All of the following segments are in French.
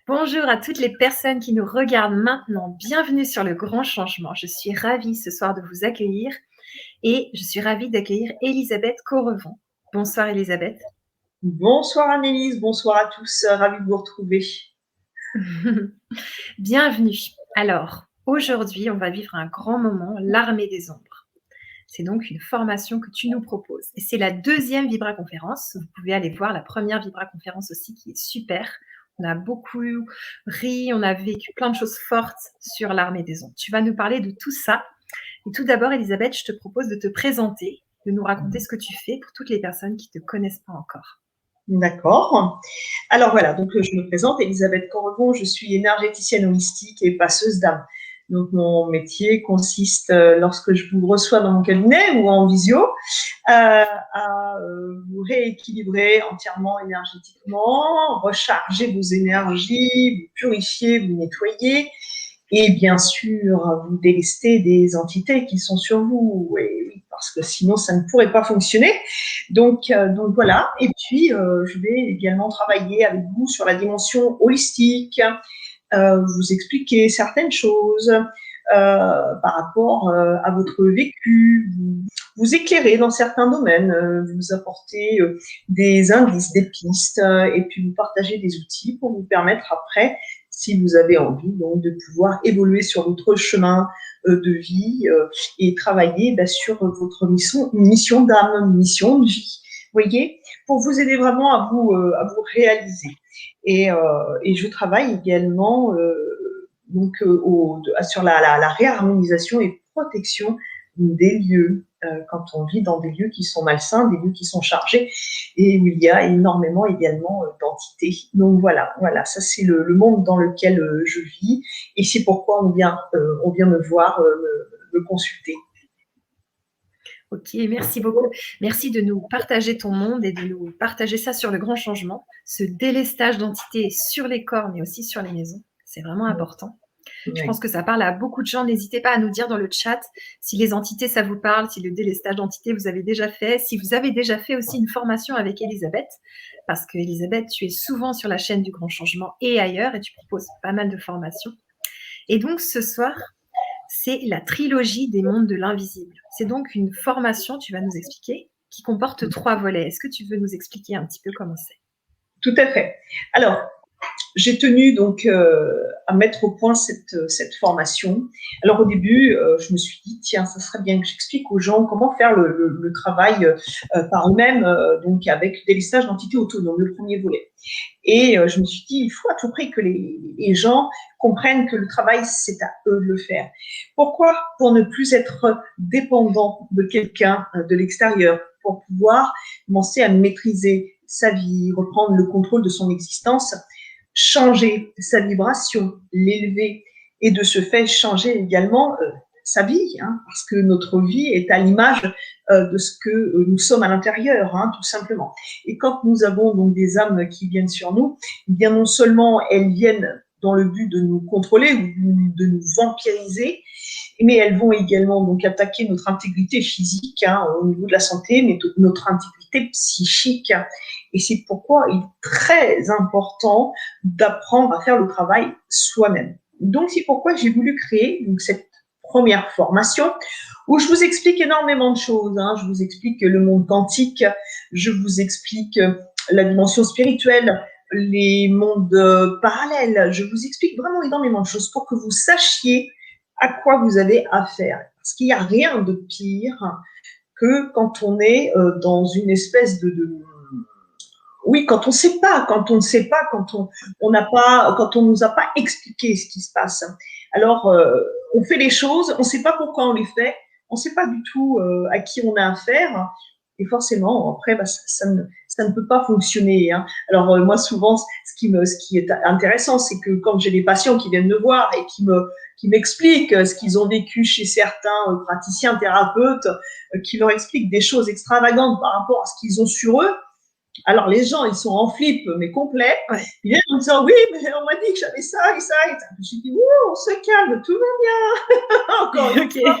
Bonjour à toutes les personnes qui nous regardent maintenant. Bienvenue sur Le Grand Changement. Je suis ravie ce soir de vous accueillir et je suis ravie d'accueillir Elisabeth Correvon. Bonsoir Elisabeth. Bonsoir Annelise, bonsoir à tous, ravie de vous retrouver. Bienvenue. Alors, aujourd'hui, on va vivre un grand moment, l'Armée des Ombres. C'est donc une formation que tu nous proposes. Et c'est la deuxième Vibra-conférence. Vous pouvez aller voir la première Vibra-conférence aussi qui est super. On a beaucoup ri, on a vécu plein de choses fortes sur l'Armée des Ombres. Tu vas nous parler de tout ça. Et tout d'abord, Elisabeth, je te propose de te présenter, de nous raconter ce que tu fais pour toutes les personnes qui ne te connaissent pas encore. D'accord. Alors voilà, donc je me présente, Elisabeth Correvon, je suis énergéticienne holistique et passeuse d'âme. Donc mon métier consiste, lorsque je vous reçois dans mon cabinet ou en visio, à vous rééquilibrer entièrement énergétiquement, recharger vos énergies, vous purifier, vous nettoyer, et bien sûr vous délester des entités qui sont sur vous, et oui, parce que sinon ça ne pourrait pas fonctionner. Donc voilà, et puis je vais également travailler avec vous sur la dimension holistique, vous expliquer certaines choses par rapport à votre vécu, vous éclairer dans certains domaines, vous apporter des indices, des pistes, et puis vous partager des outils pour vous permettre après, si vous avez envie, donc de pouvoir évoluer sur votre chemin de vie et travailler sur votre mission d'âme, mission de vie. Vous voyez, pour vous aider vraiment à vous réaliser. Et je travaille également sur la réharmonisation et protection des lieux, quand on vit dans des lieux qui sont malsains, des lieux qui sont chargés et où il y a énormément également d'entités. Donc voilà, ça c'est le monde dans lequel je vis, et c'est pourquoi on vient me voir, me consulter. Ok, merci beaucoup. Merci de nous partager ton monde et de nous partager ça sur le grand changement, ce délestage d'entités sur les corps, mais aussi sur les maisons. C'est vraiment important. Je Oui. pense que ça parle à beaucoup de gens. N'hésitez pas à nous dire dans le chat si les entités, ça vous parle, si le délestage d'entités, vous avez déjà fait, si vous avez déjà fait aussi une formation avec Elisabeth, parce que Elisabeth, tu es souvent sur la chaîne du Grand Changement et ailleurs, et tu proposes pas mal de formations. Et donc, ce soir, c'est la trilogie des mondes de l'invisible. C'est donc une formation, tu vas nous expliquer, qui comporte 3 volets. Est-ce que tu veux nous expliquer un petit peu comment c'est? Tout à fait. Alors, j'ai tenu donc à mettre au point cette formation. Alors au début, je me suis dit, tiens, ça serait bien que j'explique aux gens comment faire le travail par eux-mêmes, donc avec des listages d'entités autonomes, le premier volet. Et je me suis dit, il faut à tout prix que les gens comprennent que le travail, c'est à eux de le faire. Pourquoi? Pour ne plus être dépendant de quelqu'un de l'extérieur, pour pouvoir commencer à maîtriser sa vie, reprendre le contrôle de son existence, changer sa vibration, l'élever, et de ce fait changer également sa vie, hein, parce que notre vie est à l'image de ce que nous sommes à l'intérieur, hein, tout simplement. Et quand nous avons donc des âmes qui viennent sur nous, eh bien non seulement elles viennent dans le but de nous contrôler ou de nous vampiriser, mais elles vont également donc attaquer notre intégrité physique, hein, au niveau de la santé, mais notre intégrité psychique. Et c'est pourquoi il est très important d'apprendre à faire le travail soi-même. Donc c'est pourquoi j'ai voulu créer donc cette première formation où je vous explique énormément de choses, hein. Je vous explique le monde quantique, je vous explique la dimension spirituelle, les mondes parallèles, je vous explique vraiment énormément de choses pour que vous sachiez à quoi vous avez affaire. Parce qu'il n'y a rien de pire que quand on est dans une espèce oui, quand on ne sait pas, quand on ne sait pas, quand on nous a pas expliqué ce qui se passe. Alors, on fait les choses, on ne sait pas pourquoi on les fait, on ne sait pas du tout à qui on a affaire, et forcément, après, ça ne peut pas fonctionner, hein. Alors, moi, souvent, ce qui est intéressant, c'est que quand j'ai des patients qui viennent me voir et qui m'expliquent ce qu'ils ont vécu chez certains praticiens, thérapeutes, qui leur expliquent des choses extravagantes par rapport à ce qu'ils ont sur eux. Alors les gens, ils sont en flip, mais complet. Ouais. Ils viennent en disant, oui, mais on m'a dit que j'avais ça et ça et ça. Je me suis dit, on se calme, tout va bien. Encore une Ok. fois,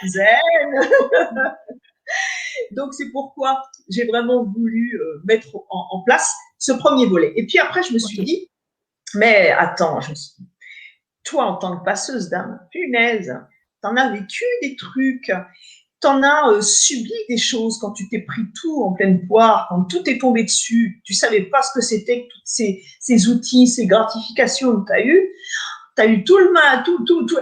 zen. Donc c'est pourquoi j'ai vraiment voulu mettre en place ce premier volet. Et puis après, je me suis Ok. dit, Mais attends, je me suis dit, toi, en tant que passeuse d'âme, punaise, t'en as vécu des trucs, t'en as subi des choses quand tu t'es pris tout en pleine poire, quand tout est tombé dessus, tu savais pas ce que c'était que tous ces outils, ces gratifications que tu as eu tout le mal,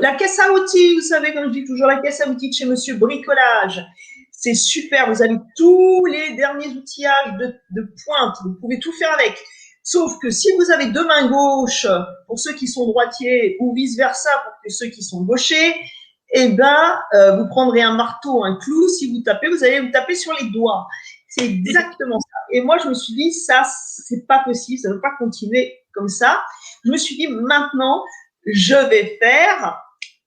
la caisse à outils, vous savez, comme je dis toujours, la caisse à outils de chez Monsieur Bricolage. C'est super, vous avez tous les derniers outillages de pointe, vous pouvez tout faire avec. Sauf que si vous avez deux mains gauches, pour ceux qui sont droitiers, ou vice-versa pour ceux qui sont gauchers, eh ben, vous prendrez un marteau, un clou, si vous tapez, vous allez vous taper sur les doigts. C'est exactement ça. Et moi, je me suis dit, ça, c'est pas possible, ça ne peut pas continuer comme ça. Je me suis dit, maintenant, je vais faire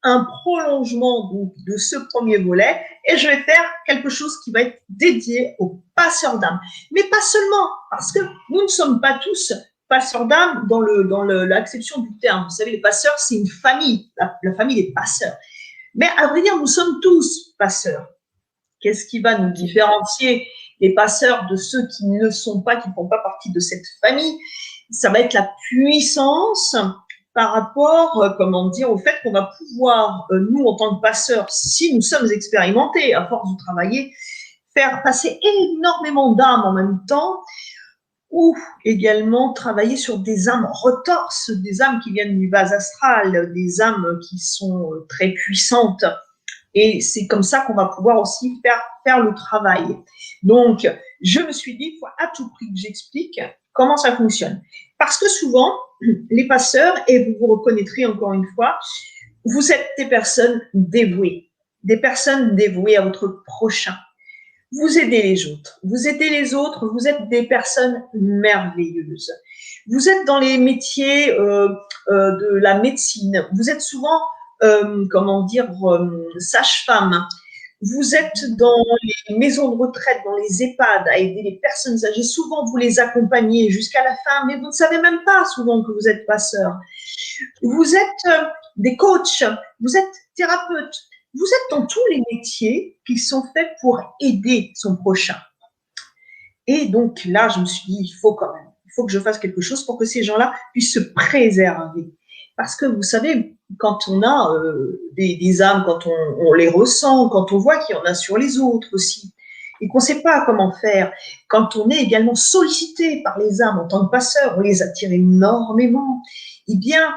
un prolongement donc, de ce premier volet et je vais faire quelque chose qui va être dédié aux passeurs d'âme. Mais pas seulement, parce que nous ne sommes pas tous passeurs d'âme dans l'acception du terme. Vous savez, les passeurs, c'est une famille, la famille des passeurs. Mais à vrai dire, nous sommes tous passeurs. Qu'est-ce qui va nous différencier les passeurs de ceux qui ne sont pas, qui ne font pas partie de cette famille? Ça va être la puissance par rapport, comment dire, au fait qu'on va pouvoir, nous, en tant que passeurs, si nous sommes expérimentés, à force de travailler, faire passer énormément d'âmes en même temps, ou également travailler sur des âmes retorses, des âmes qui viennent du bas astral, des âmes qui sont très puissantes. Et c'est comme ça qu'on va pouvoir aussi faire le travail. Donc, je me suis dit, il faut à tout prix que j'explique comment ça fonctionne. Parce que souvent, les passeurs, et vous vous reconnaîtrez encore une fois, vous êtes des personnes dévouées à votre prochain. Vous aidez les autres, vous êtes des personnes merveilleuses. Vous êtes dans les métiers de la médecine, vous êtes souvent, sage-femme. Vous êtes dans les maisons de retraite, dans les EHPAD, à aider les personnes âgées. Souvent, vous les accompagnez jusqu'à la fin, mais vous ne savez même pas souvent que vous êtes passeur. Vous êtes des coachs, vous êtes thérapeutes. Vous êtes dans tous les métiers qui sont faits pour aider son prochain. Et donc là, je me suis dit, il faut que je fasse quelque chose pour que ces gens-là puissent se préserver. Parce que vous savez, quand on a des âmes, quand on les ressent, quand on voit qu'il y en a sur les autres aussi, et qu'on ne sait pas comment faire, quand on est également sollicité par les âmes en tant que passeur, on les attire énormément. Eh bien,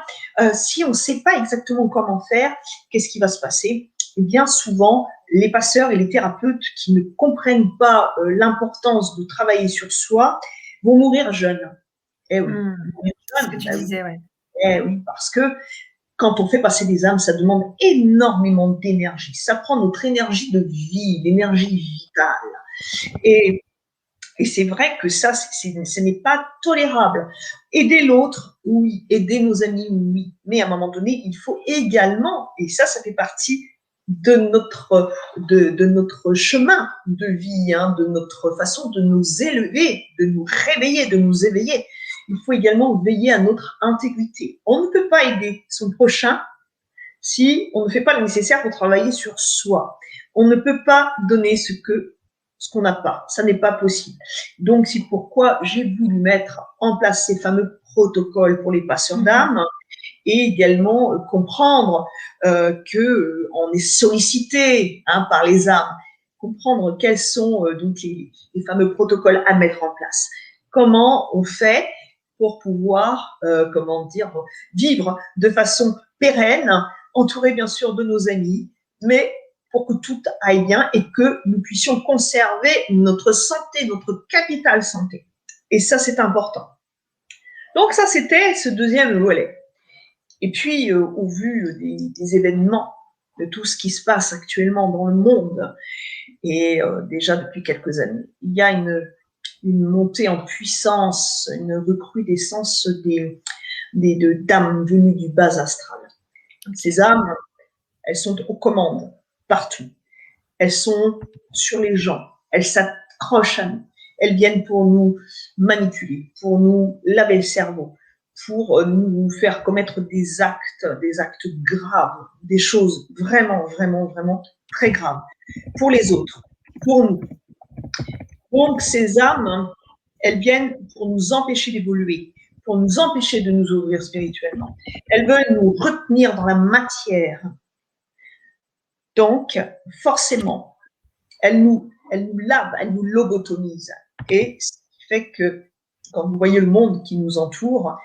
si on ne sait pas exactement comment faire, qu'est-ce qui va se passer? Eh bien, souvent, les passeurs et les thérapeutes qui ne comprennent pas l'importance de travailler sur soi vont mourir jeunes. Eh oui. C'est ce que tu disais, ouais. Eh oui, parce que quand on fait passer des âmes, ça demande énormément d'énergie. Ça prend notre énergie de vie, l'énergie vitale. Et c'est vrai que ça, ce n'est pas tolérable. Aider l'autre, oui. Aider nos amis, oui. Mais à un moment donné, il faut également, et ça fait partie de notre chemin de vie, hein, de notre façon de nous élever, de nous réveiller, de nous éveiller. Il faut également veiller à notre intégrité. On ne peut pas aider son prochain si on ne fait pas le nécessaire pour travailler sur soi. On ne peut pas donner ce qu'on n'a pas. Ça n'est pas possible. Donc, c'est pourquoi j'ai voulu mettre en place ces fameux protocoles pour les passeurs d'âme et également comprendre qu'on est sollicité par les âmes, comprendre quels sont donc les fameux protocoles à mettre en place. Comment on fait pour pouvoir, vivre de façon pérenne, entouré bien sûr de nos amis, mais pour que tout aille bien et que nous puissions conserver notre santé, notre capital santé. Et ça, c'est important. Donc ça, c'était ce deuxième volet. Et puis, au vu des événements, de tout ce qui se passe actuellement dans le monde, et déjà depuis quelques années, il y a une montée en puissance, une recrudescence d'âmes venues du bas astral. Ces âmes, elles sont aux commandes partout. Elles sont sur les gens. Elles s'accrochent à nous. Elles viennent pour nous manipuler, pour nous laver le cerveau, pour nous faire commettre des actes graves, des choses vraiment, vraiment, vraiment très graves pour les autres, pour nous. Donc, ces âmes, elles viennent pour nous empêcher d'évoluer, pour nous empêcher de nous ouvrir spirituellement. Elles veulent nous retenir dans la matière. Donc, forcément, elles nous lavent, elles nous lobotomisent. Et ce qui fait que, quand vous voyez le monde qui nous entoure,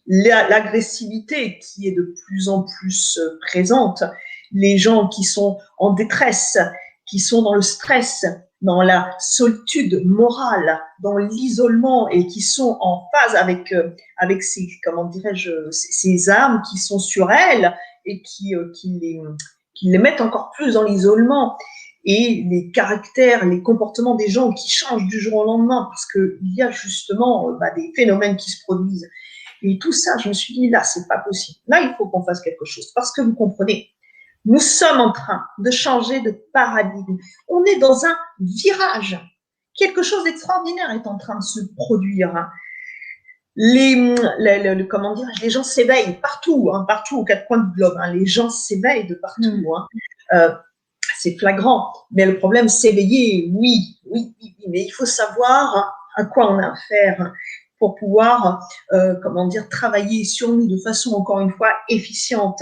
l'agressivité qui est de plus en plus présente, les gens qui sont en détresse, qui sont dans le stress, dans la solitude morale, dans l'isolement et qui sont en phase avec ces, comment dirais-je, ces âmes qui sont sur elles et qui les mettent encore plus dans l'isolement, et les caractères, les comportements des gens qui changent du jour au lendemain parce qu'il y a justement des phénomènes qui se produisent. Et tout ça, je me suis dit, là, c'est pas possible. Là, il faut qu'on fasse quelque chose. Parce que vous comprenez, nous sommes en train de changer de paradigme. On est dans un virage. Quelque chose d'extraordinaire est en train de se produire. Comment dire, les gens s'éveillent partout, partout aux quatre coins du globe. Les gens s'éveillent de partout. C'est flagrant. Mais le problème, s'éveiller, oui, mais il faut savoir à quoi on a affaire pour pouvoir, travailler sur nous de façon, encore une fois, efficiente,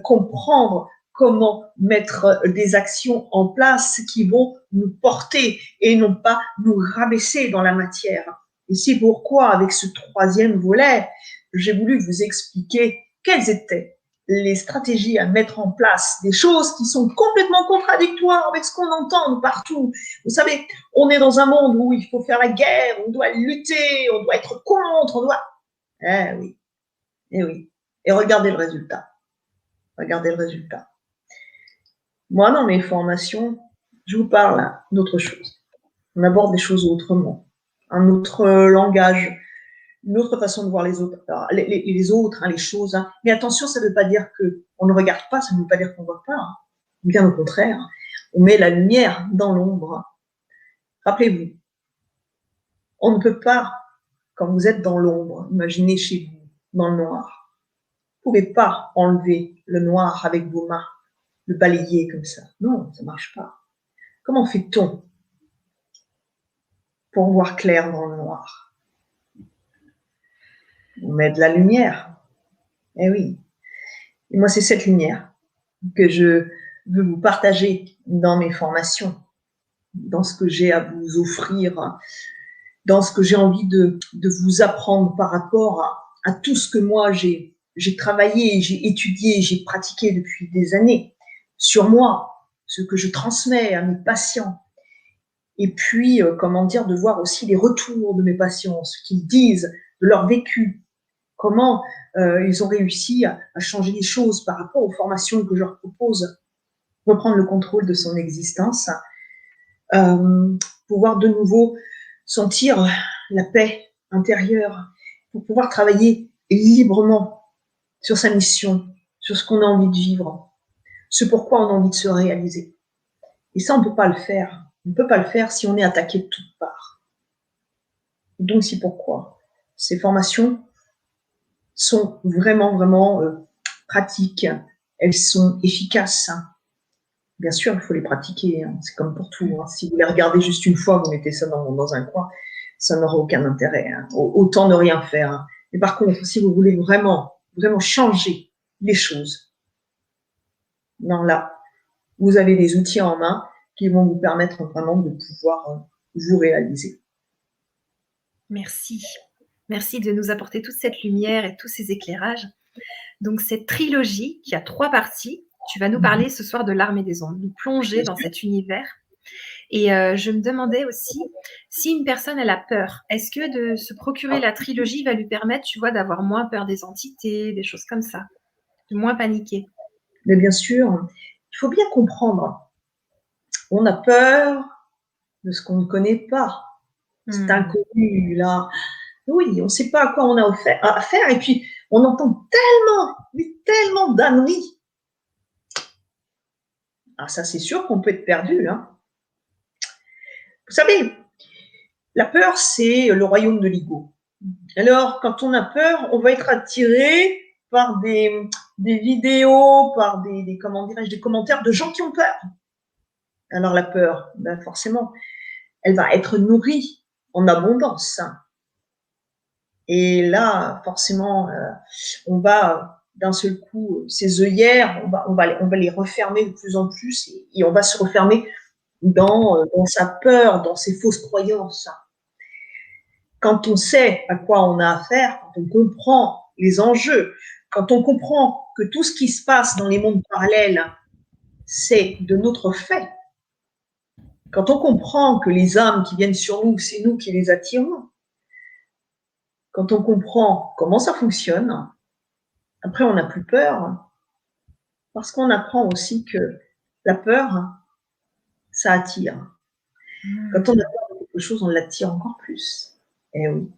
comprendre comment mettre des actions en place qui vont nous porter et non pas nous rabaisser dans la matière. Et c'est pourquoi, avec ce troisième volet, j'ai voulu vous expliquer quelles étaient les stratégies à mettre en place, des choses qui sont complètement contradictoires avec ce qu'on entend partout. Vous savez, on est dans un monde où il faut faire la guerre, on doit lutter, on doit être contre, on doit... Eh oui, eh oui. Et regardez le résultat. Regardez le résultat. Moi, dans mes formations, je vous parle d'autre chose. On aborde des choses autrement. Un autre langage, une autre façon de voir les autres, les autres, les choses. Mais attention, ça ne veut pas dire qu'on ne regarde pas, ça ne veut pas dire qu'on ne voit pas. Bien au contraire, on met la lumière dans l'ombre. Rappelez-vous, on ne peut pas, quand vous êtes dans l'ombre, imaginez chez vous, dans le noir, vous ne pouvez pas enlever le noir avec vos mains, le balayer comme ça. Non, ça ne marche pas. Comment fait-on pour voir clair dans le noir? On met de la lumière. Eh oui. Et moi, c'est cette lumière que je veux vous partager dans mes formations, dans ce que j'ai à vous offrir, dans ce que j'ai envie de vous apprendre par rapport à tout ce que moi j'ai travaillé, j'ai étudié, j'ai pratiqué depuis des années sur moi, ce que je transmets à mes patients. Et puis, de voir aussi les retours de mes patients, ce qu'ils disent de leur vécu, comment ils ont réussi à changer les choses par rapport aux formations que je leur propose, reprendre le contrôle de son existence, pouvoir de nouveau sentir la paix intérieure, pour pouvoir travailler librement sur sa mission, sur ce qu'on a envie de vivre, ce pourquoi on a envie de se réaliser. Et ça, on ne peut pas le faire. On ne peut pas le faire si on est attaqué de toutes parts. Donc, c'est pourquoi ces formations sont vraiment, vraiment pratiques. Elles sont efficaces. Bien sûr, il faut les pratiquer. C'est comme pour tout. Si vous les regardez juste une fois, vous mettez ça dans un coin, ça n'aura aucun intérêt. Autant ne rien faire. Mais par contre, si vous voulez vraiment, vraiment changer les choses, non, là, vous avez des outils en main qui vont vous permettre vraiment de pouvoir vous réaliser. Merci. Merci de nous apporter toute cette lumière et tous ces éclairages. Donc, cette trilogie qui a 3 parties, tu vas nous parler ce soir de l'Armée des Ombres, nous plonger dans cet univers. Et je me demandais aussi, si une personne elle a peur, est-ce que de se procurer la trilogie va lui permettre, tu vois, d'avoir moins peur des entités, des choses comme ça, de moins paniquer? Mais bien sûr, il faut bien comprendre, on a peur de ce qu'on ne connaît pas. C'est inconnu, là. Oui, on ne sait pas à quoi on a affaire, et puis on entend tellement d'âneries. Alors ça, c'est sûr qu'on peut être perdu. Vous savez, la peur, c'est le royaume de l'ego. Alors, quand on a peur, on va être attiré par des vidéos, par des commentaires de gens qui ont peur. Alors la peur, forcément, elle va être nourrie en abondance. Et là, forcément, on va d'un seul coup, ces œillères, on va les refermer de plus en plus et on va se refermer dans sa peur, dans ses fausses croyances. Quand on sait à quoi on a affaire, quand on comprend les enjeux, quand on comprend que tout ce qui se passe dans les mondes parallèles, c'est de notre fait, quand on comprend que les âmes qui viennent sur nous, c'est nous qui les attirons, quand on comprend comment ça fonctionne, après on n'a plus peur, parce qu'on apprend aussi que la peur, ça attire. Quand on a peur de quelque chose, on l'attire encore plus. Eh oui.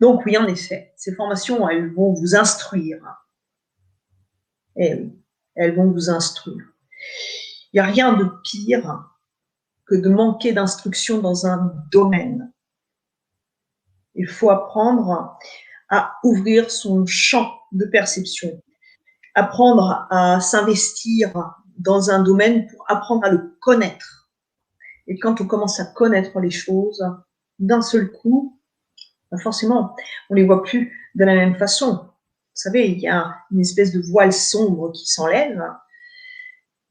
Donc oui, en effet, ces formations, elles vont vous instruire. Eh oui, elles vont vous instruire. Il n'y a rien de pire que de manquer d'instruction dans un domaine. Il faut apprendre à ouvrir son champ de perception, apprendre à s'investir dans un domaine pour apprendre à le connaître. Et quand on commence à connaître les choses, d'un seul coup, forcément, on ne les voit plus de la même façon. Vous savez, il y a une espèce de voile sombre qui s'enlève.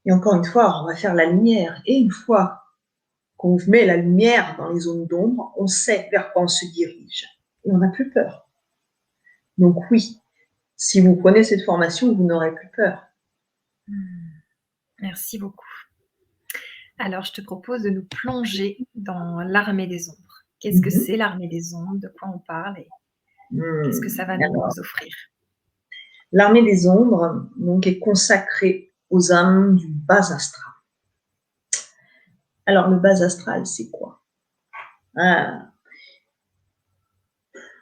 Et encore une fois, on va faire la lumière. Et une fois qu'on met la lumière dans les zones d'ombre, on sait vers quoi on se dirige. Et on n'a plus peur. Donc oui, si vous prenez cette formation, vous n'aurez plus peur. Merci beaucoup. Alors, je te propose de nous plonger dans l'armée des ombres. Qu'est-ce que c'est l'armée des ombres? De quoi on parle et qu'est-ce que ça va nous offrir? L'armée des ombres donc, est consacrée aux âmes du bas astral. Alors, le bas astral, c'est quoi?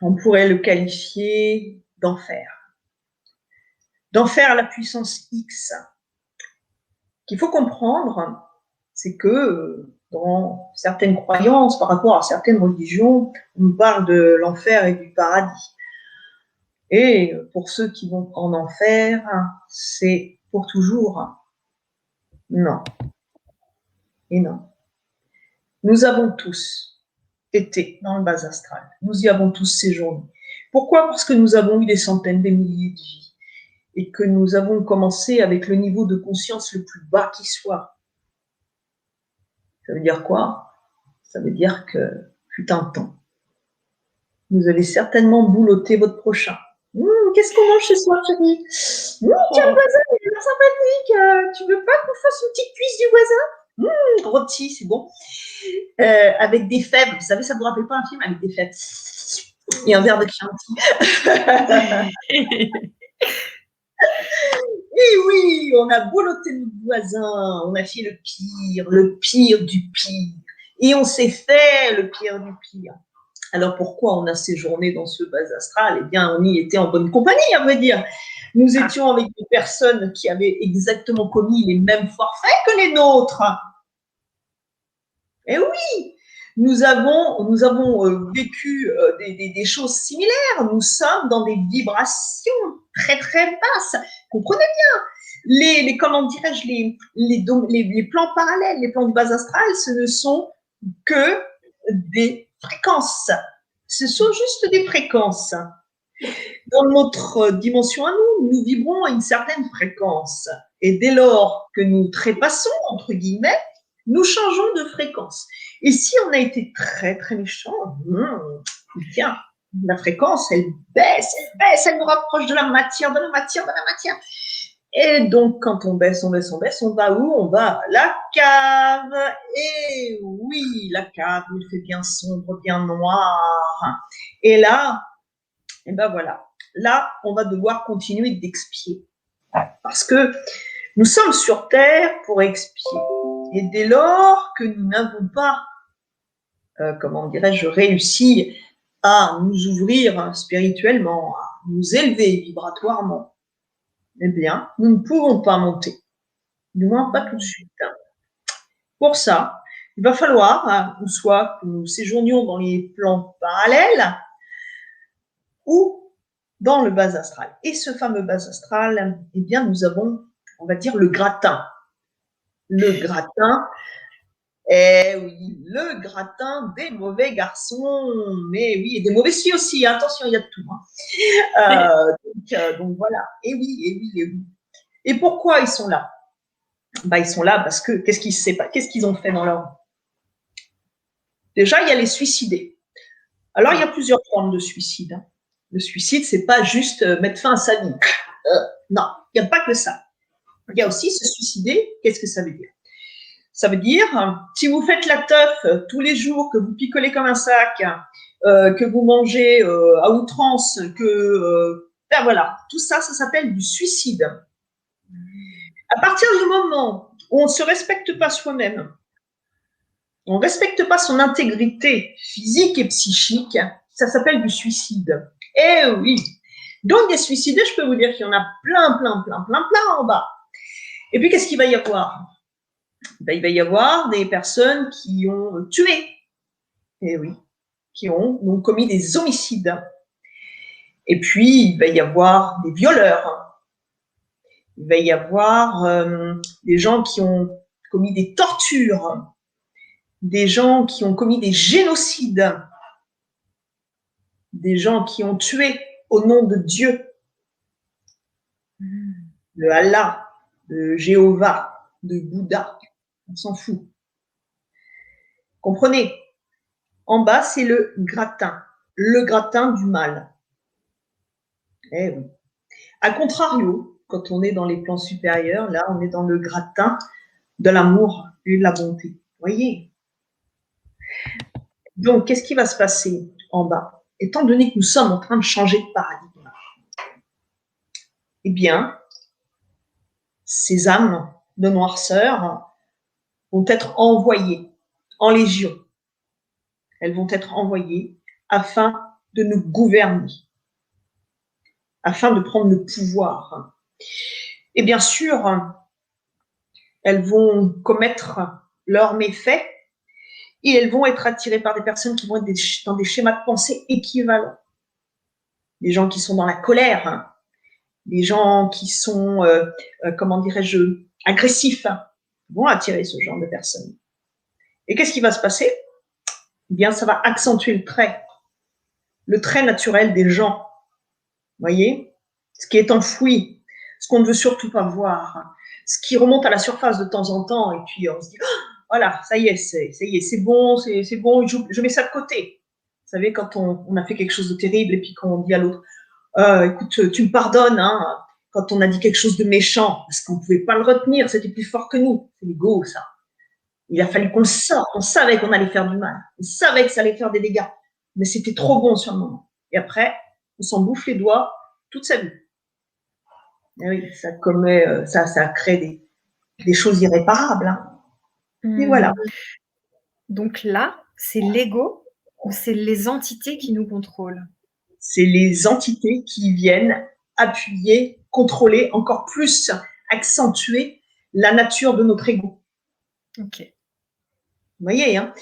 On pourrait le qualifier d'enfer. D'enfer, la puissance X. Ce qu'il faut comprendre, c'est que dans certaines croyances, par rapport à certaines religions, on parle de l'enfer et du paradis. Et pour ceux qui vont en enfer, c'est pour toujours. Non. Et non. Nous avons tous été dans le bas astral. Nous y avons tous séjourné. Pourquoi? Parce que nous avons eu des centaines, des milliers de vies. Et que nous avons commencé avec le niveau de conscience le plus bas qui soit. Ça veut dire quoi? Ça veut dire que, fut un temps, vous allez certainement boulotter votre prochain. Qu'est-ce qu'on mange ce soir, chérie? Tiens, le voisin, il est bien sympathique. Tu veux pas qu'on fasse une petite cuisse du voisin? Rôti, c'est bon. Avec des fèves. Vous savez, ça vous rappelle pas un film avec des fèves? Et un verre de Chianti. Et oui, on a bolotté notre voisin, on a fait le pire du pire. Et on s'est fait le pire du pire. Alors pourquoi on a séjourné dans ce bas astral? Eh bien, on y était en bonne compagnie, à vrai dire. Nous étions avec des personnes qui avaient exactement commis les mêmes forfaits que les nôtres. Et oui, nous avons vécu des choses similaires. Nous sommes dans des vibrations très très basses. Comprenez bien. Comment dirais-je, les plans parallèles, les plans de base astrale, ce ne sont que des fréquences. Ce sont juste des fréquences. Dans notre dimension à nous, nous vibrons à une certaine fréquence. Et dès lors que nous trépassons, entre guillemets, nous changeons de fréquence. Et si on a été très, très méchant, tiens, la fréquence, elle baisse, elle nous rapproche de la matière, de la matière, de la matière. Et donc, quand on baisse, on va où? On va à la cave. Et oui, la cave, il fait bien sombre, bien noir. Et là, et ben voilà, là, on va devoir continuer d'expier. Parce que nous sommes sur Terre pour expier. Et dès lors que nous n'avons pas, comment dirais-je, réussi à nous ouvrir spirituellement, à nous élever vibratoirement, eh bien, nous ne pouvons pas monter. Du moins, pas tout de suite. Pour ça, il va falloir, soit que nous séjournions dans les plans parallèles, ou dans le bas astral. Et ce fameux bas astral, eh bien, nous avons, on va dire, le gratin. Le gratin, Eh oui, le gratin des mauvais garçons. Mais oui, et des mauvais filles aussi. Attention, il y a de tout. Donc voilà. Et oui, et oui, et oui. Et pourquoi ils sont là? Bah, ils sont là parce que qu'est-ce qu'ils ont fait dans leur vie? Déjà, il y a les suicidés. Alors, il y a plusieurs formes de suicide. Hein. Le suicide, c'est pas juste mettre fin à sa vie. Non, il n'y a pas que ça. Il y a aussi se suicider. Qu'est-ce que ça veut dire? Ça veut dire, si vous faites la teuf tous les jours, que vous picolez comme un sac, que vous mangez à outrance, ben voilà, tout ça, ça s'appelle du suicide. À partir du moment où on ne se respecte pas soi-même, on ne respecte pas son intégrité physique et psychique, ça s'appelle du suicide. Eh oui. Donc, des suicidés, je peux vous dire qu'il y en a plein en bas. Et puis, qu'est-ce qu'il va y avoir? Ben, il va y avoir des personnes qui ont tué. Eh oui. Qui ont donc commis des homicides. Et puis, il va y avoir des violeurs. Il va y avoir des gens qui ont commis des tortures. Des gens qui ont commis des génocides. Des gens qui ont tué au nom de Dieu, de Allah, de Jéhovah, de Bouddha. On s'en fout. Comprenez? En bas, c'est le gratin du mal. Eh oui. A contrario, quand on est dans les plans supérieurs, là, on est dans le gratin de l'amour et de la bonté. Vous voyez? Donc, qu'est-ce qui va se passer en bas? Étant donné que nous sommes en train de changer de paradigme, eh bien, ces âmes de noirceur vont être envoyées en légion. Elles vont être envoyées afin de nous gouverner, afin de prendre le pouvoir. Et bien sûr, elles vont commettre leurs méfaits et elles vont être attirées par des personnes qui vont être dans des schémas de pensée équivalents. Des gens qui sont dans la colère, des gens qui sont, comment dirais-je, agressifs, vont attirer ce genre de personnes. Et qu'est-ce qui va se passer? Eh bien, ça va accentuer le trait naturel des gens. Vous voyez? Ce qui est enfoui, ce qu'on ne veut surtout pas voir, ce qui remonte à la surface de temps en temps, et puis on se dit, oh, voilà, ça y est, c'est bon, je mets ça de côté. Vous savez, quand on a fait quelque chose de terrible, et puis qu'on dit à l'autre, écoute, tu me pardonnes, hein, quand on a dit quelque chose de méchant, parce qu'on ne pouvait pas le retenir, c'était plus fort que nous. C'est l'ego, ça. Il a fallu qu'on le sorte, on savait qu'on allait faire du mal, on savait que ça allait faire des dégâts, mais c'était trop bon sur le moment. Et après, on s'en bouffe les doigts toute sa vie. Et oui, ça crée des choses irréparables. Hein. Et voilà. Donc là, c'est l'ego ou c'est les entités qui nous contrôlent? C'est les entités qui viennent appuyer, contrôler, encore plus accentuer la nature de notre ego. Ok. Vous voyez, hein?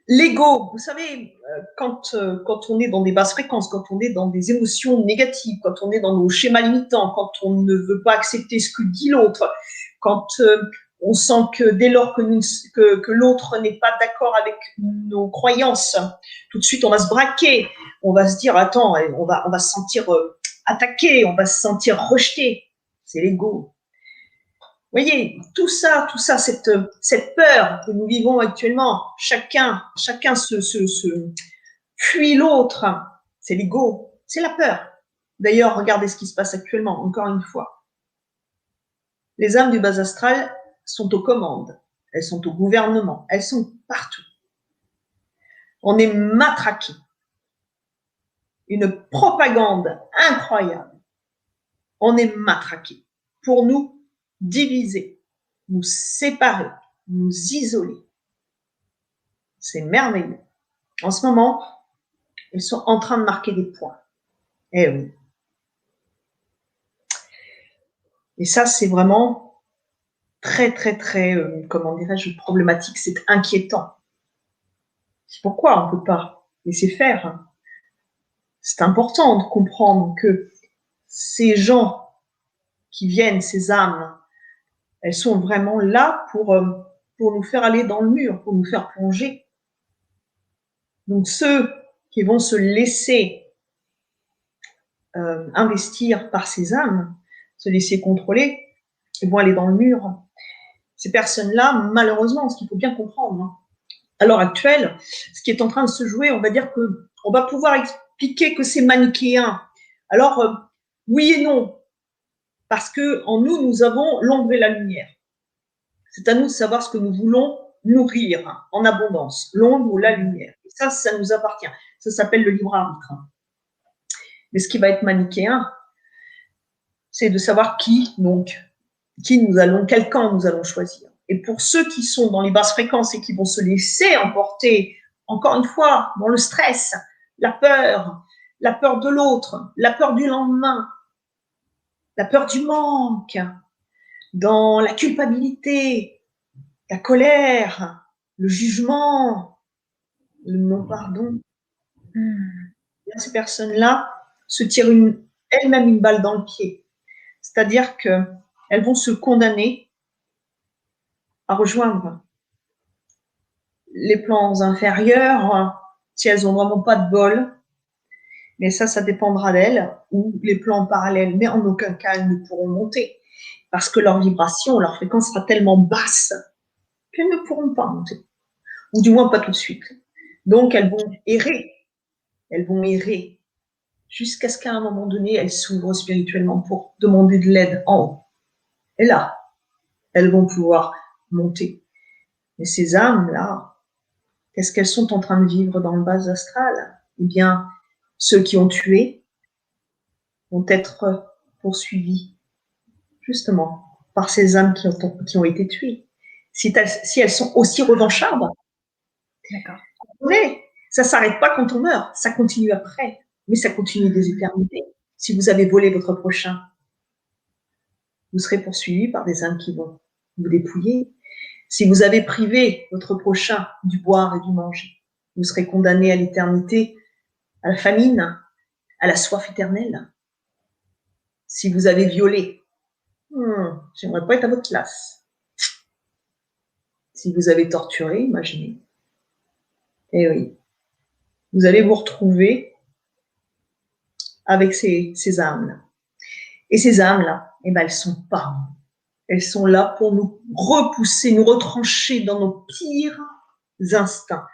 L'ego, vous savez, quand on est dans des basses fréquences, quand on est dans des émotions négatives, quand on est dans nos schémas limitants, quand on ne veut pas accepter ce que dit l'autre, quand on sent que dès lors que l'autre n'est pas d'accord avec nos croyances, tout de suite on va se braquer, on va se dire attends, on va se sentir attaqué, on va se sentir rejeté. C'est l'ego. Vous voyez, tout ça, cette peur que nous vivons actuellement, chacun se fuit l'autre, c'est l'ego, c'est la peur. D'ailleurs, regardez ce qui se passe actuellement, encore une fois. Les âmes du bas astral sont aux commandes, elles sont au gouvernement, elles sont partout. On est matraqué. Une propagande incroyable. On est matraqué pour nous diviser, nous séparer, nous isoler. C'est merveilleux. En ce moment, ils sont en train de marquer des points. Eh oui. Et ça, c'est vraiment très, comment dirais-je, problématique. C'est inquiétant. C'est pourquoi on ne peut pas laisser faire. C'est important de comprendre que ces gens qui viennent, ces âmes, elles sont vraiment là pour pour nous faire aller dans le mur, pour nous faire plonger. Donc ceux qui vont se laisser investir par ces âmes, se laisser contrôler, ils vont aller dans le mur. Ces personnes-là, malheureusement, ce qu'il faut bien comprendre, hein, à l'heure actuelle, ce qui est en train de se jouer, on va dire qu'on va pouvoir expliquer que c'est manichéen. Alors, oui et non, parce qu'en nous, nous avons l'ombre et la lumière. C'est à nous de savoir ce que nous voulons nourrir en abondance, l'ombre ou la lumière. Et ça nous appartient. Ça s'appelle le libre arbitre. Mais ce qui va être manichéen, c'est de savoir quel camp nous allons choisir. Et pour ceux qui sont dans les basses fréquences et qui vont se laisser emporter, encore une fois, dans le stress, la peur de l'autre, la peur du lendemain, la peur du manque, dans la culpabilité, la colère, le jugement, le non-pardon. Ces personnes-là se tirent elles-mêmes une balle dans le pied. C'est-à-dire qu'elles vont se condamner à rejoindre les plans inférieurs si elles n'ont vraiment pas de bol. Mais ça dépendra d'elles, ou les plans parallèles. Mais en aucun cas, elles ne pourront monter. Parce que leur vibration, leur fréquence sera tellement basse qu'elles ne pourront pas monter. Ou du moins pas tout de suite. Donc, elles vont errer. Elles vont errer jusqu'à ce qu'à un moment donné, elles s'ouvrent spirituellement pour demander de l'aide en haut. Et là, elles vont pouvoir monter. Mais ces âmes-là, qu'est-ce qu'elles sont en train de vivre dans le bas astral? Eh bien, ceux qui ont tué vont être poursuivis, justement, par ces âmes qui ont été tuées. Si elles sont aussi revanchardes, ça ne s'arrête pas quand on meurt, ça continue après, mais ça continue des éternités. Si vous avez volé votre prochain, vous serez poursuivi par des âmes qui vont vous dépouiller. Si vous avez privé votre prochain du boire et du manger, vous serez condamné à l'éternité, à la famine, à la soif éternelle. Si vous avez violé, j'aimerais pas être à votre place. Si vous avez torturé, imaginez. Eh oui, vous allez vous retrouver avec ces âmes-là. Et ces âmes-là, eh ben, elles sont pas. Elles sont là pour nous repousser, nous retrancher dans nos pires instincts,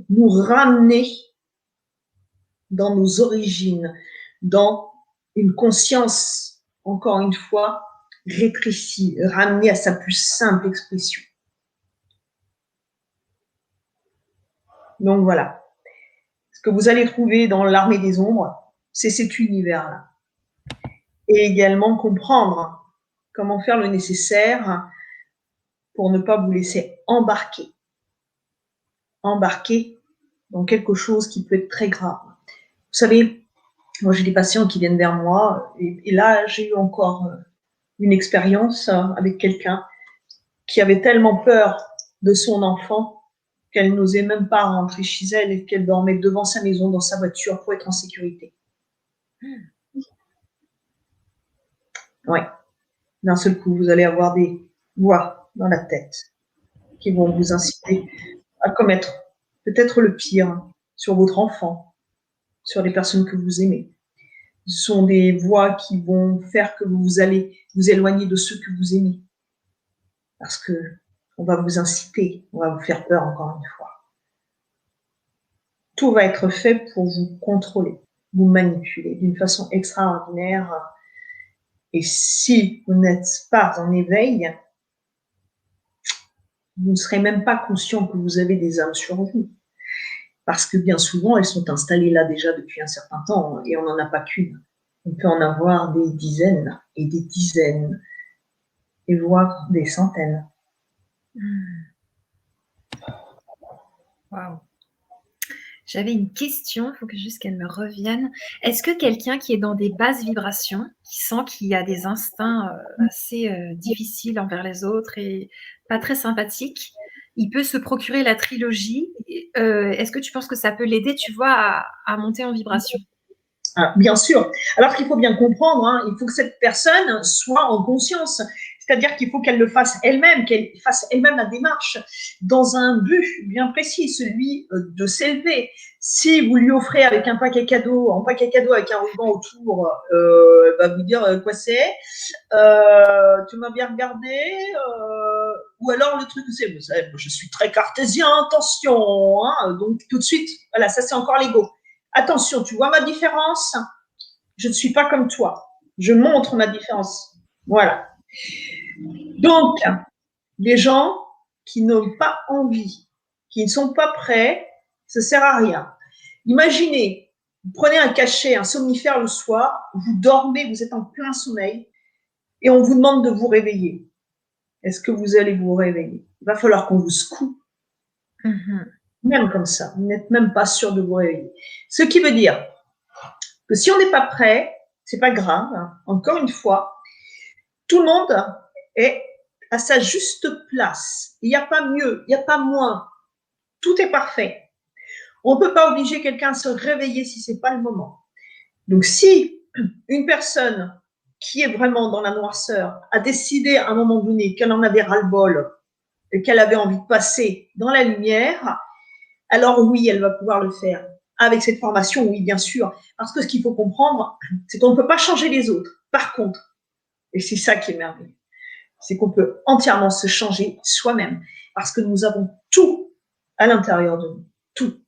nous ramener dans nos origines, dans une conscience, encore une fois, rétrécie, ramenée à sa plus simple expression. Donc voilà. Ce que vous allez trouver dans l'armée des ombres, c'est cet univers-là. Et également comprendre comment faire le nécessaire pour ne pas vous laisser embarquer dans quelque chose qui peut être très grave. Vous savez, moi j'ai des patients qui viennent vers moi et là j'ai eu encore une expérience avec quelqu'un qui avait tellement peur de son enfant qu'elle n'osait même pas rentrer chez elle et qu'elle dormait devant sa maison dans sa voiture pour être en sécurité. Ouais. D'un seul coup, vous allez avoir des voix dans la tête qui vont vous inciter à commettre peut-être le pire sur votre enfant, sur les personnes que vous aimez. Ce sont des voix qui vont faire que vous allez vous éloigner de ceux que vous aimez. Parce que on va vous inciter, on va vous faire peur encore une fois. Tout va être fait pour vous contrôler, vous manipuler d'une façon extraordinaire. Et si vous n'êtes pas en éveil, vous ne serez même pas conscient que vous avez des âmes sur vous. Parce que bien souvent, elles sont installées là déjà depuis un certain temps et on n'en a pas qu'une. On peut en avoir des dizaines et des dizaines, et voire des centaines. Waouh. J'avais une question, il faut que juste qu'elle me revienne. Est-ce que quelqu'un qui est dans des basses vibrations, qui sent qu'il y a des instincts assez difficiles envers les autres et pas très sympathiques, il peut se procurer la trilogie? Est-ce que tu penses que ça peut l'aider, tu vois, à monter en vibration? Bien sûr. Alors qu'il faut bien comprendre, il faut que cette personne soit en conscience. C'est-à-dire qu'il faut qu'elle le fasse elle-même, qu'elle fasse elle-même la démarche dans un but bien précis, celui de s'élever. Si vous lui offrez avec un paquet cadeau avec un ruban autour, elle va vous dire quoi c'est. Tu m'as bien regardé. Ou alors le truc, c'est, vous savez, je suis très cartésien, attention. Hein, donc tout de suite, voilà, ça c'est encore l'ego. Attention, tu vois ma différence? Je ne suis pas comme toi. Je montre ma différence. Voilà. Donc, les gens qui n'ont pas envie, qui ne sont pas prêts, ça ne sert à rien. Imaginez, vous prenez un cachet, un somnifère le soir, vous dormez, vous êtes en plein sommeil, et on vous demande de vous réveiller. Est-ce que vous allez vous réveiller? Il va falloir qu'on vous secoue. Même comme ça, vous n'êtes même pas sûr de vous réveiller. Ce qui veut dire que si on n'est pas prêt, c'est pas grave. Hein. Encore une fois, tout le monde est à sa juste place. Il n'y a pas mieux, il n'y a pas moins. Tout est parfait. On ne peut pas obliger quelqu'un à se réveiller si ce n'est pas le moment. Donc, si une personne qui est vraiment dans la noirceur a décidé à un moment donné qu'elle en avait ras-le-bol et qu'elle avait envie de passer dans la lumière, alors oui, elle va pouvoir le faire. Avec cette formation, oui, bien sûr. Parce que ce qu'il faut comprendre, c'est qu'on ne peut pas changer les autres. Par contre, et c'est ça qui est merveilleux, c'est qu'on peut entièrement se changer soi-même. Parce que nous avons tout à l'intérieur de nous. Tout.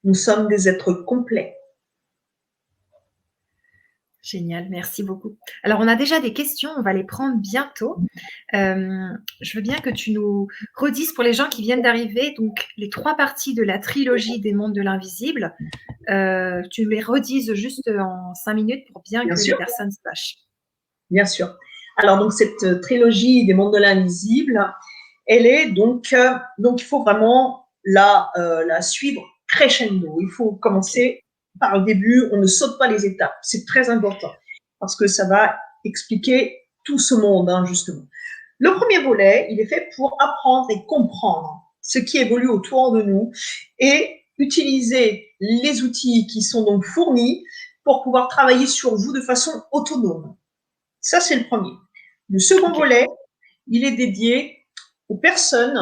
Nous sommes des êtres complets. Génial, merci beaucoup. Alors, on a déjà des questions, on va les prendre bientôt. Je veux bien que tu nous redises pour les gens qui viennent d'arriver, donc les 3 parties de la trilogie des mondes de l'invisible. Tu les redises juste en 5 minutes pour bien que les personnes sachent. Bien sûr. Alors, donc, cette trilogie des mondes de l'invisible, elle est donc il faut vraiment la suivre crescendo. Il faut commencer par le début, on ne saute pas les étapes. C'est très important parce que ça va expliquer tout ce monde, hein, justement. Le premier volet, il est fait pour apprendre et comprendre ce qui évolue autour de nous et utiliser les outils qui sont donc fournis pour pouvoir travailler sur vous de façon autonome. Ça, c'est le premier. Le second volet, il est dédié aux personnes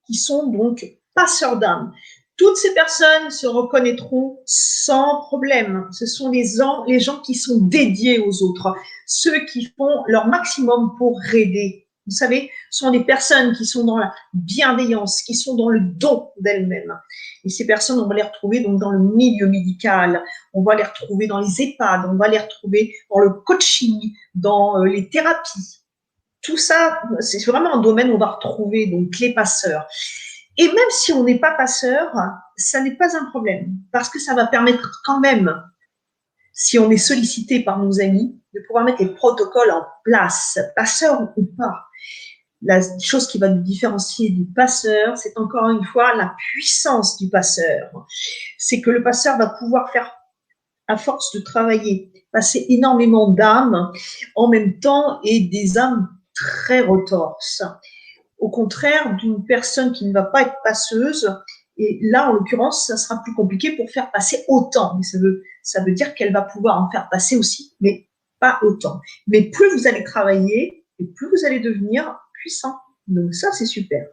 qui sont donc passeurs d'âme. Toutes ces personnes se reconnaîtront sans problème. Ce sont les gens qui sont dédiés aux autres, ceux qui font leur maximum pour aider. Vous savez, ce sont des personnes qui sont dans la bienveillance, qui sont dans le don d'elles-mêmes. Et ces personnes, on va les retrouver donc dans le milieu médical, on va les retrouver dans les EHPAD, on va les retrouver dans le coaching, dans les thérapies. Tout ça, c'est vraiment un domaine où on va retrouver donc les passeurs. Et même si on n'est pas passeur, ça n'est pas un problème, parce que ça va permettre quand même, si on est sollicité par nos amis, de pouvoir mettre les protocoles en place, passeur ou pas. La chose qui va nous différencier du passeur, c'est encore une fois la puissance du passeur. C'est que le passeur va pouvoir faire, à force de travailler, passer énormément d'âmes en même temps et des âmes très retorses. Au contraire d'une personne qui ne va pas être passeuse, et là, en l'occurrence, ça sera plus compliqué pour faire passer autant. Mais ça veut dire qu'elle va pouvoir en faire passer aussi, mais pas autant. Mais plus vous allez travailler, et plus vous allez devenir puissant. Donc ça, c'est super.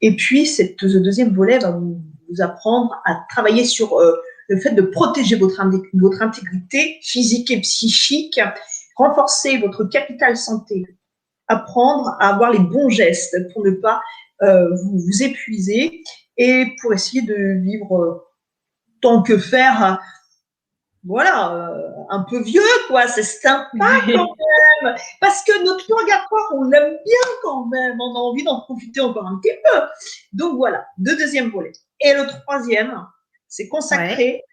Et puis, ce deuxième volet va vous apprendre à travailler sur le fait de protéger votre intégrité physique et psychique, renforcer votre capital santé, apprendre à avoir les bons gestes pour ne pas vous épuiser et pour essayer de vivre tant que faire, voilà, un peu vieux, quoi. C'est sympa quand même. Parce que notre purgatoire, on l'aime bien quand même. On a envie d'en profiter encore un petit peu. Donc voilà, le deuxième volet. Et le troisième, c'est consacré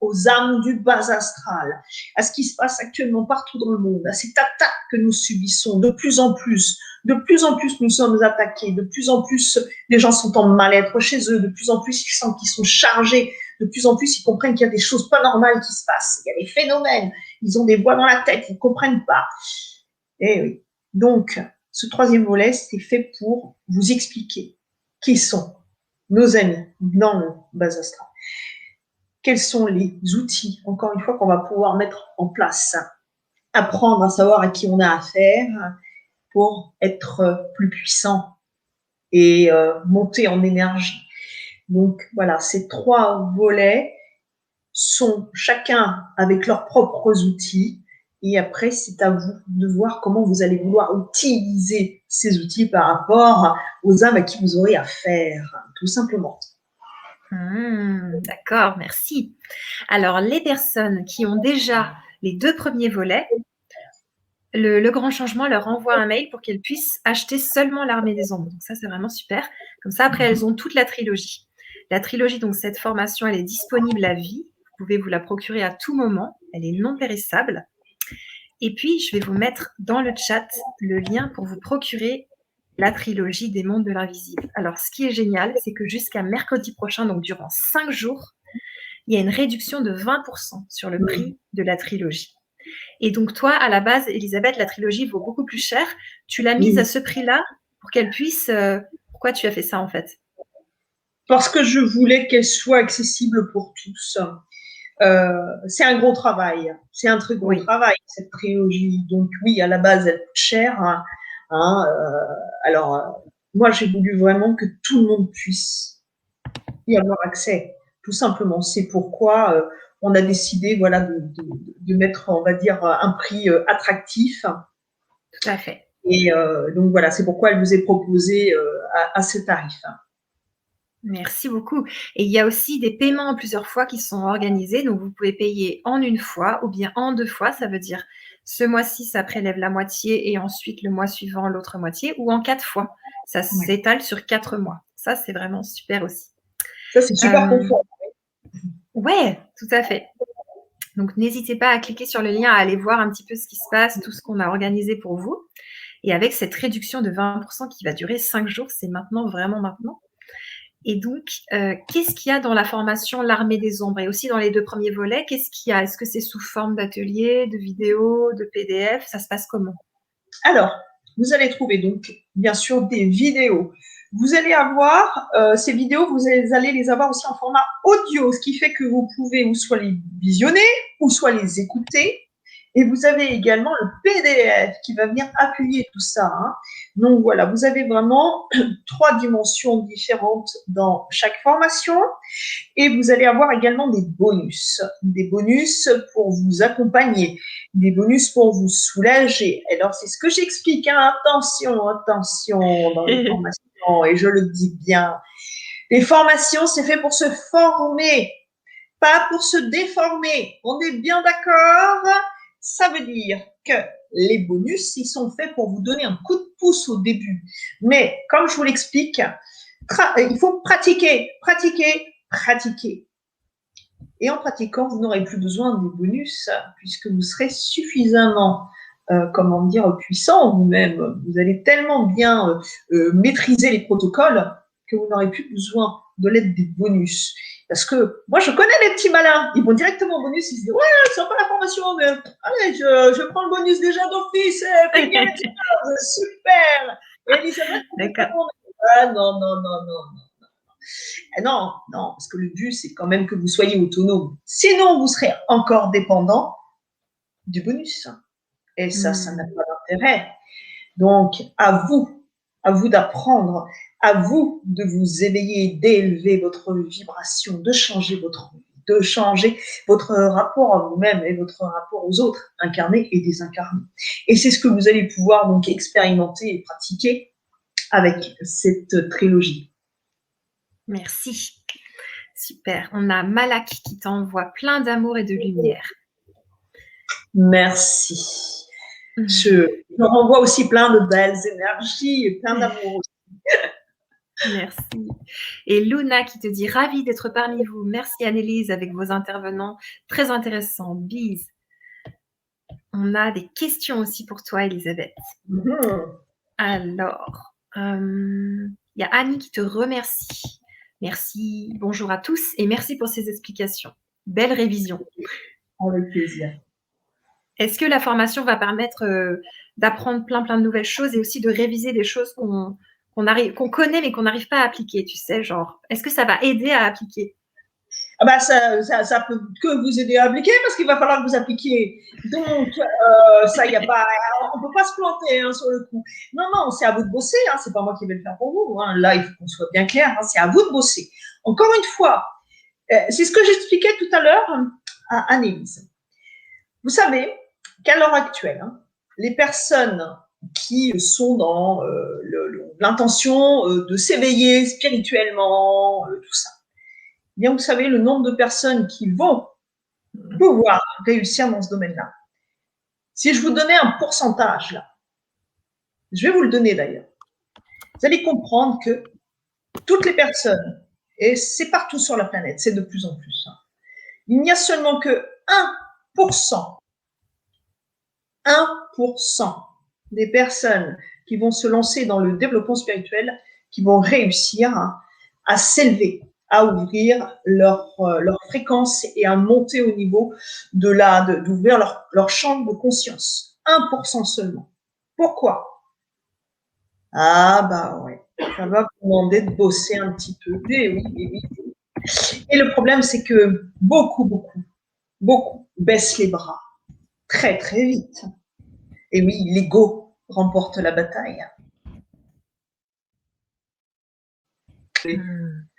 aux âmes du bas astral, à ce qui se passe actuellement partout dans le monde, à cette attaque que nous subissons de plus en plus. De plus en plus, nous sommes attaqués. De plus en plus, les gens sont en mal-être chez eux. De plus en plus, ils sentent qu'ils sont chargés. De plus en plus, ils comprennent qu'il y a des choses pas normales qui se passent. Il y a des phénomènes. Ils ont des voix dans la tête. Ils ne comprennent pas. Et oui. Donc, ce troisième volet, c'est fait pour vous expliquer qui sont nos amis dans le bas astral. Quels sont les outils, encore une fois, qu'on va pouvoir mettre en place. Apprendre à savoir à qui on a affaire, pour être plus puissant et monter en énergie. Donc voilà, ces 3 volets sont chacun avec leurs propres outils. Et après, c'est à vous de voir comment vous allez vouloir utiliser ces outils par rapport aux âmes à qui vous aurez affaire, tout simplement. D'accord, merci. Alors, les personnes qui ont déjà les 2 premiers volets, le grand changement leur envoie un mail pour qu'elles puissent acheter seulement l'Armée des Ombres. Donc ça, c'est vraiment super. Comme ça, après, elles ont toute la trilogie. La trilogie, donc cette formation, elle est disponible à vie. Vous pouvez vous la procurer à tout moment. Elle est non périssable. Et puis, je vais vous mettre dans le chat le lien pour vous procurer la trilogie des mondes de l'invisible. Alors, ce qui est génial, c'est que jusqu'à mercredi prochain, donc durant 5 jours, il y a une réduction de 20% sur le prix de la trilogie. Et donc, toi, à la base, Elisabeth, la trilogie vaut beaucoup plus cher. Tu l'as mise à ce prix-là pour qu'elle puisse… pourquoi tu as fait ça, en fait? Parce que je voulais qu'elle soit accessible pour tous. C'est un gros travail. C'est un très gros travail, cette trilogie. Donc oui, à la base, elle coûte cher. Alors, moi, j'ai voulu vraiment que tout le monde puisse y avoir accès, tout simplement. C'est pourquoi on a décidé, voilà, de mettre, on va dire, un prix attractif. Tout à fait. Et donc voilà, c'est pourquoi elle vous est proposée à ce tarif. Merci beaucoup. Et il y a aussi des paiements en plusieurs fois qui sont organisés. Donc, vous pouvez payer en une fois ou bien en 2 fois. Ça veut dire ce mois-ci, ça prélève la moitié et ensuite le mois suivant, l'autre moitié, ou en 4 fois. Ça s'étale sur 4 mois. Ça, c'est vraiment super aussi. Ça, c'est super confort. Ouais, tout à fait. Donc, n'hésitez pas à cliquer sur le lien, à aller voir un petit peu ce qui se passe, tout ce qu'on a organisé pour vous. Et avec cette réduction de 20% qui va durer 5 jours, c'est maintenant, vraiment maintenant. Et donc, qu'est-ce qu'il y a dans la formation L'Armée des Ombres et aussi dans les 2 premiers volets? Qu'est-ce qu'il y a? Est-ce que c'est sous forme d'atelier, de vidéos, de PDF? Ça se passe comment? Alors, vous allez trouver donc, bien sûr, des vidéos. Vous allez avoir ces vidéos, vous allez les avoir aussi en format audio, ce qui fait que vous pouvez ou soit les visionner ou soit les écouter. Et vous avez également le PDF qui va venir appuyer tout ça. Donc voilà, vous avez vraiment 3 dimensions différentes dans chaque formation. Et vous allez avoir également des bonus pour vous accompagner, des bonus pour vous soulager. Alors, c'est ce que j'explique. Attention dans les formations, et je le dis bien. Les formations, c'est fait pour se former, pas pour se déformer. On est bien d'accord? Ça veut dire que les bonus, ils sont faits pour vous donner un coup de pouce au début. Mais comme je vous l'explique, il faut pratiquer. Et en pratiquant, vous n'aurez plus besoin de bonus puisque vous serez suffisamment, puissant vous-même. Vous allez tellement bien maîtriser les protocoles que vous n'aurez plus besoin de l'aide des bonus. Parce que moi, je connais les petits malins. Ils vont directement au bonus. Ils se disent, ouais, c'est pas la formation, mais allez, je prends le bonus déjà d'office. Super. Et Elisabeth, non. Non, parce que le but, c'est quand même que vous soyez autonome. Sinon, vous serez encore dépendant du bonus. Et ça n'a pas d'intérêt. Donc, à vous d'apprendre, à vous de vous éveiller, d'élever votre vibration, de changer votre vie, de changer votre rapport à vous-même et votre rapport aux autres, incarnés et désincarnés. Et c'est ce que vous allez pouvoir donc expérimenter et pratiquer avec cette trilogie. Merci. Super. On a Malak qui t'envoie plein d'amour et de lumière. Merci. Je renvoie aussi plein de belles énergies et plein d'amour aussi. Merci. Et Luna qui te dit ravie d'être parmi vous. Merci Annelise avec vos intervenants. Très intéressant. Bise. On a des questions aussi pour toi, Elisabeth. Alors, il y a Annie qui te remercie. Merci. Bonjour à tous et merci pour ces explications. Belle révision. Avec plaisir. Est-ce que la formation va permettre d'apprendre plein de nouvelles choses et aussi de réviser des choses qu'on connaît mais qu'on n'arrive pas à appliquer, tu sais, genre, est-ce que ça va aider à appliquer? Ça peut que vous aider à appliquer parce qu'il va falloir que vous appliquiez. Donc, ça, il n'y a pas. on peut pas se planter hein, sur le coup. Non, non, c'est à vous de bosser, hein, c'est pas moi qui vais le faire pour vous. Hein. Là, il faut qu'on soit bien clair, hein, c'est à vous de bosser. Encore une fois, c'est ce que j'expliquais tout à l'heure à Annelise. Vous savez qu'à l'heure actuelle, hein, les personnes qui sont dans l'intention de s'éveiller spirituellement, tout ça, eh bien, vous savez, le nombre de personnes qui vont pouvoir réussir dans ce domaine-là. Si je vous donnais un pourcentage, là, je vais vous le donner d'ailleurs, vous allez comprendre que toutes les personnes, et c'est partout sur la planète, c'est de plus en plus, hein, il n'y a seulement que 1% des personnes qui vont se lancer dans le développement spirituel, qui vont réussir à s'élever, à ouvrir leur fréquence et à monter au niveau d'ouvrir leur champ de conscience. 1% seulement. Pourquoi? Ah bah ouais, ça va vous demander de bosser un petit peu. Et oui, et oui. Et le problème, c'est que beaucoup baissent les bras très très vite. Et oui, l'ego remporte la bataille.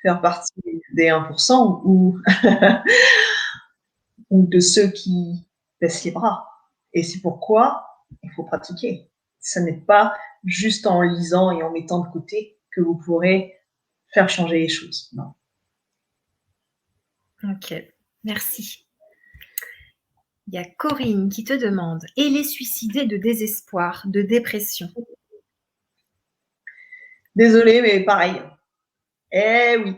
Faire partie des 1% ou, ou de ceux qui baissent les bras. Et c'est pourquoi il faut pratiquer. Ce n'est pas juste en lisant et en mettant de côté que vous pourrez faire changer les choses. Non. Ok, merci. Il y a Corinne qui te demande, et les suicidés de désespoir, de dépression? Désolée, mais pareil. Eh oui.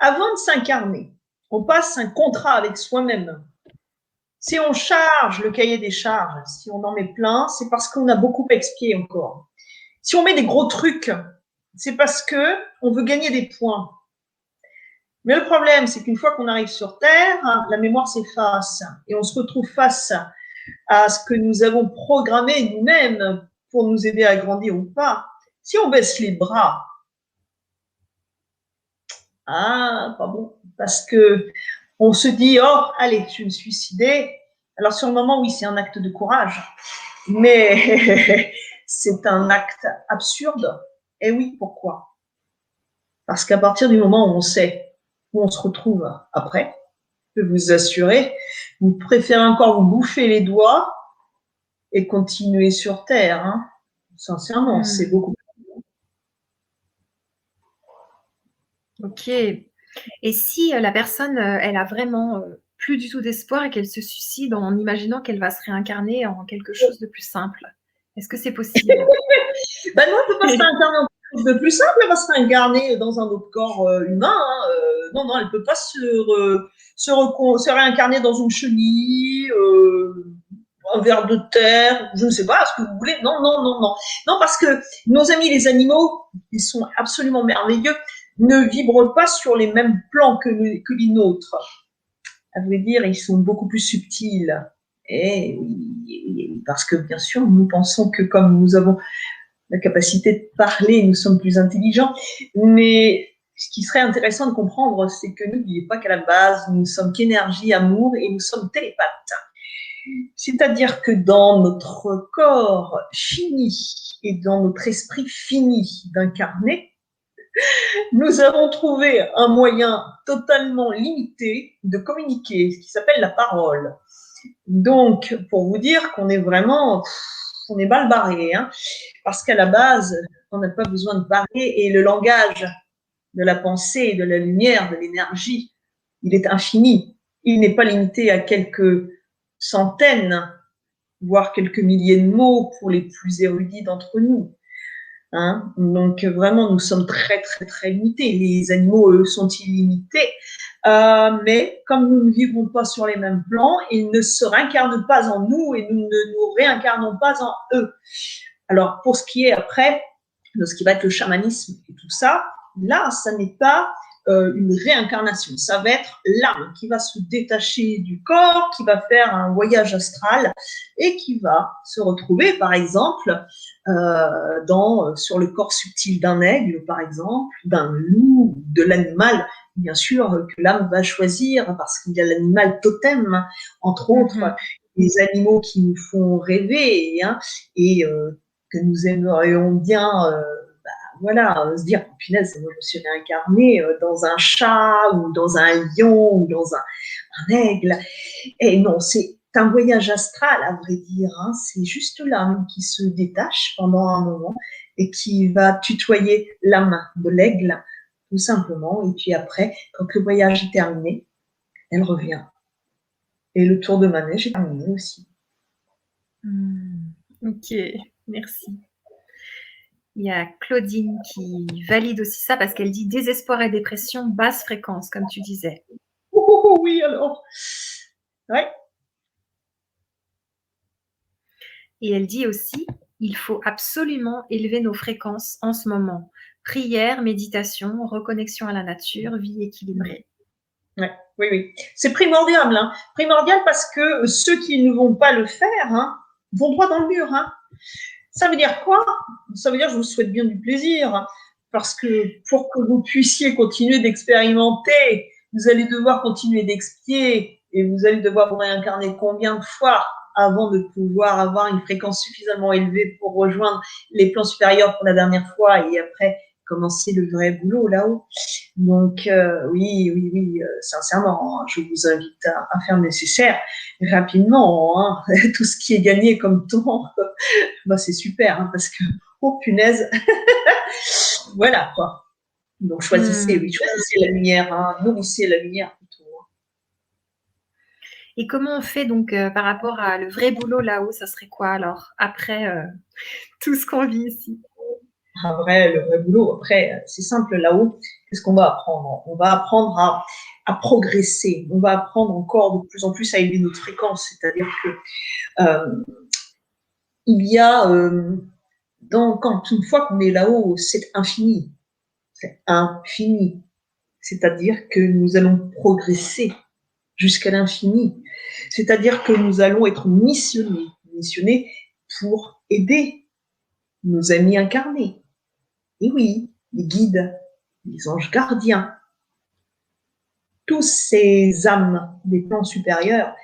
Avant de s'incarner, on passe un contrat avec soi-même. Si on charge le cahier des charges, si on en met plein, c'est parce qu'on a beaucoup expié encore. Si on met des gros trucs, c'est parce que on veut gagner des points. Mais le problème, c'est qu'une fois qu'on arrive sur Terre, la mémoire s'efface et on se retrouve face à ce que nous avons programmé nous-mêmes pour nous aider à grandir ou pas. Si on baisse les bras, pas bon, parce que on se dit, oh, allez, je vais me suicider. Alors sur le moment, oui, c'est un acte de courage, mais c'est un acte absurde. Et oui, pourquoi? Parce qu'à partir du moment où on sait où on se retrouve après, je peux vous assurer, vous préférez encore vous bouffer les doigts et continuer sur Terre. Hein. Sincèrement, c'est beaucoup. Ok. Et si la personne, elle a vraiment plus du tout d'espoir et qu'elle se suicide en imaginant qu'elle va se réincarner en quelque chose de plus simple, est-ce que c'est possible? Ben non, elle ne peut pas se réincarner en quelque chose de plus simple, elle va se réincarner dans un autre corps humain. Hein. Non, elle ne peut pas se réincarner dans une chenille, un ver de terre, je ne sais pas ce que vous voulez. Non. Non, parce que nos amis les animaux, ils sont absolument merveilleux, ne vibrent pas sur les mêmes plans que les nôtres. À vrai dire, ils sont beaucoup plus subtils. Et parce que bien sûr, nous pensons que comme nous avons la capacité de parler, nous sommes plus intelligents. Mais ce qui serait intéressant de comprendre, c'est que n'oubliez pas qu'à la base, nous ne sommes qu'énergie, amour et nous sommes télépathes. C'est-à-dire que dans notre corps fini et dans notre esprit fini d'incarner, nous avons trouvé un moyen totalement limité de communiquer, ce qui s'appelle la parole. Donc, pour vous dire qu'on est vraiment, on est mal barré, hein, parce qu'à la base, on n'a pas besoin de parler et le langage de la pensée, de la lumière, de l'énergie, il est infini. Il n'est pas limité à quelques centaines, voire quelques milliers de mots pour les plus érudits d'entre nous. Hein. Donc vraiment, nous sommes très limités. Les animaux, eux, sont illimités. Mais comme nous ne vivons pas sur les mêmes plans, ils ne se réincarnent pas en nous et nous ne nous réincarnons pas en eux. Alors, pour ce qui est après, de ce qui va être le chamanisme et tout ça, là, ça n'est pas une réincarnation. Ça va être l'âme qui va se détacher du corps, qui va faire un voyage astral et qui va se retrouver, par exemple, sur le corps subtil d'un aigle, par exemple, d'un loup, de l'animal, bien sûr, que l'âme va choisir parce qu'il y a l'animal totem, entre autres. des animaux qui nous font rêver, hein, et que nous aimerions bien, voilà, se dire, oh, punaise, moi je me suis réincarnée dans un chat ou dans un lion ou dans un aigle. Et non, c'est un voyage astral, à vrai dire, hein. C'est juste l'âme qui se détache pendant un moment et qui va tutoyer la main de l'aigle, tout simplement. Et puis après, quand le voyage est terminé, elle revient. Et le tour de manège est terminé aussi. Ok, merci. Il y a Claudine qui valide aussi ça parce qu'elle dit désespoir et dépression, basse fréquence, comme tu disais. Oh, oui, alors. Ouais. Et elle dit aussi, il faut absolument élever nos fréquences en ce moment. Prière, méditation, reconnexion à la nature, vie équilibrée. Ouais, oui, oui. C'est primordial, hein. Primordial parce que ceux qui ne vont pas le faire, hein, vont droit dans le mur, hein. Ça veut dire quoi? Ça veut dire, je vous souhaite bien du plaisir, hein, parce que pour que vous puissiez continuer d'expérimenter, vous allez devoir continuer d'expier et vous allez devoir vous réincarner combien de fois avant de pouvoir avoir une fréquence suffisamment élevée pour rejoindre les plans supérieurs pour la dernière fois et après commencer le vrai boulot là-haut. Donc oui, oui, oui, sincèrement, hein, je vous invite à faire le nécessaire rapidement, hein. Tout ce qui est gagné comme temps, bah, c'est super, hein, parce que, oh punaise, voilà quoi. Donc choisissez, oui, choisissez la lumière, hein, nourrissez la lumière plutôt. Et comment on fait donc par rapport à le vrai boulot là-haut, ça serait quoi alors, après tout ce qu'on vit ici? Le vrai boulot, après, c'est simple là-haut, qu'est-ce qu'on va apprendre? On va apprendre à progresser, on va apprendre encore de plus en plus à élever notre fréquence, c'est-à-dire que il y a, quand une fois qu'on est là-haut, c'est infini. C'est infini. C'est-à-dire que nous allons progresser jusqu'à l'infini. C'est-à-dire que nous allons être missionnés pour aider nos amis incarnés. Et oui, les guides, les anges gardiens, tous ces âmes des plans supérieurs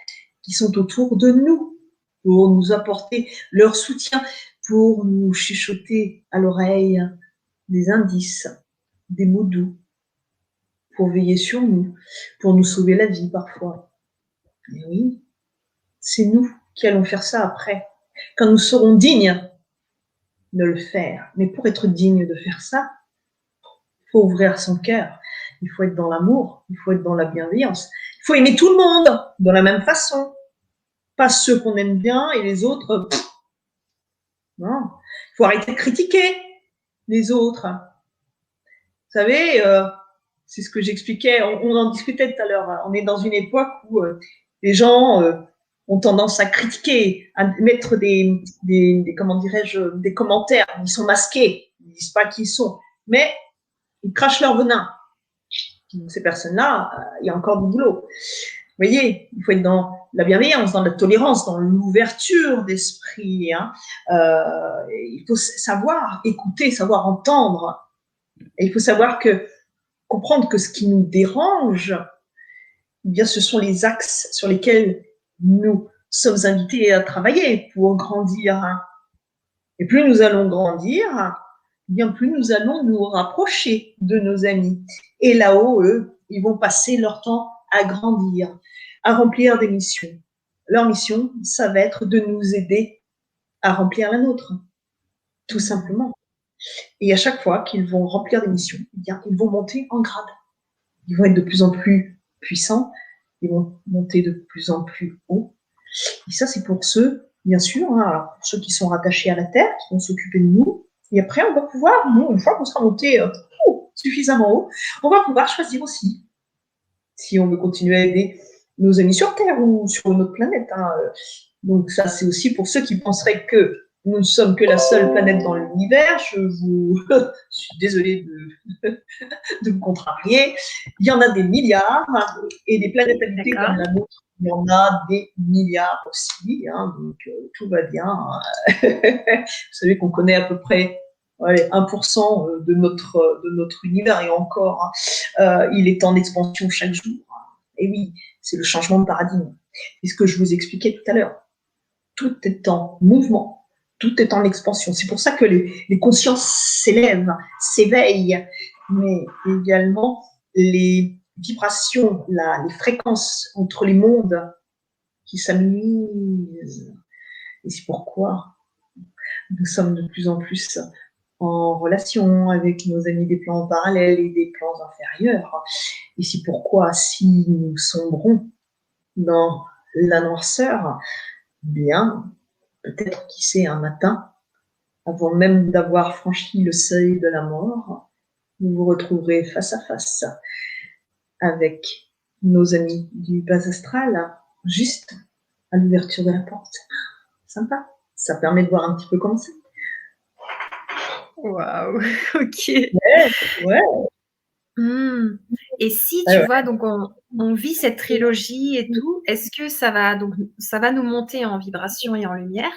qui sont autour de nous pour nous apporter leur soutien, pour nous chuchoter à l'oreille des indices, des mots doux, pour veiller sur nous, pour nous sauver la vie parfois. Et oui, c'est nous qui allons faire ça après, quand nous serons dignes de le faire. Mais pour être digne de faire ça, il faut ouvrir son cœur, il faut être dans l'amour, il faut être dans la bienveillance, il faut aimer tout le monde de la même façon, pas ceux qu'on aime bien et les autres, non. Il faut arrêter de critiquer les autres. Vous savez, c'est ce que j'expliquais, on en discutait tout à l'heure, on est dans une époque où les gens ont tendance à critiquer, à mettre comment dirais-je, des commentaires, ils sont masqués, ils ne disent pas qui ils sont, mais ils crachent leur venin. Donc, ces personnes-là, il y a encore du boulot. Vous voyez, il faut être dans la bienveillance, dans la tolérance, dans l'ouverture d'esprit, hein. Il faut savoir écouter, savoir entendre. Et il faut savoir comprendre que ce qui nous dérange, eh bien, ce sont les axes sur lesquels nous sommes invités à travailler pour grandir. Et plus nous allons grandir, eh bien plus nous allons nous rapprocher de nos amis. Et là-haut, eux, ils vont passer leur temps à grandir, à remplir des missions. Leur mission, ça va être de nous aider à remplir la nôtre, tout simplement. Et à chaque fois qu'ils vont remplir des missions, eh bien, ils vont monter en grade. Ils vont être de plus en plus puissants, ils vont monter de plus en plus haut. Et ça, c'est pour ceux, bien sûr, hein, alors pour ceux qui sont rattachés à la Terre, qui vont s'occuper de nous. Et après, on va pouvoir, nous, une fois qu'on sera monté suffisamment haut, on va pouvoir choisir aussi si on veut continuer à aider nos amis sur Terre ou sur une autre planète, hein. Donc ça, c'est aussi pour ceux qui penseraient que nous ne sommes que la seule planète dans l'univers. Je suis désolée de vous contrarier. Il y en a des milliards, et des planètes habitées comme la nôtre, il y en a des milliards aussi, hein, donc tout va bien. Vous savez qu'on connaît à peu près 1% de notre univers, et encore, hein, il est en expansion chaque jour. Et oui, c'est le changement de paradigme. C'est ce que je vous expliquais tout à l'heure. tout est en mouvement, tout est en expansion. C'est pour ça que les consciences s'élèvent, s'éveillent, mais également les vibrations, les fréquences entre les mondes qui s'amusent. Et c'est pourquoi nous sommes de plus en plus en relation avec nos amis des plans parallèles et des plans inférieurs. Et c'est pourquoi si nous sombrons dans la noirceur, bien, peut-être qui sait, un matin, avant même d'avoir franchi le seuil de la mort, vous vous retrouverez face à face avec nos amis du bas astral, juste à l'ouverture de la porte. Sympa. Ça permet de voir un petit peu comme ça. Waouh, OK. Ouais, ouais. Mmh. Et si Ouais, tu ouais. vois, donc on vit cette trilogie et tout, est-ce que ça va nous monter en vibration et en lumière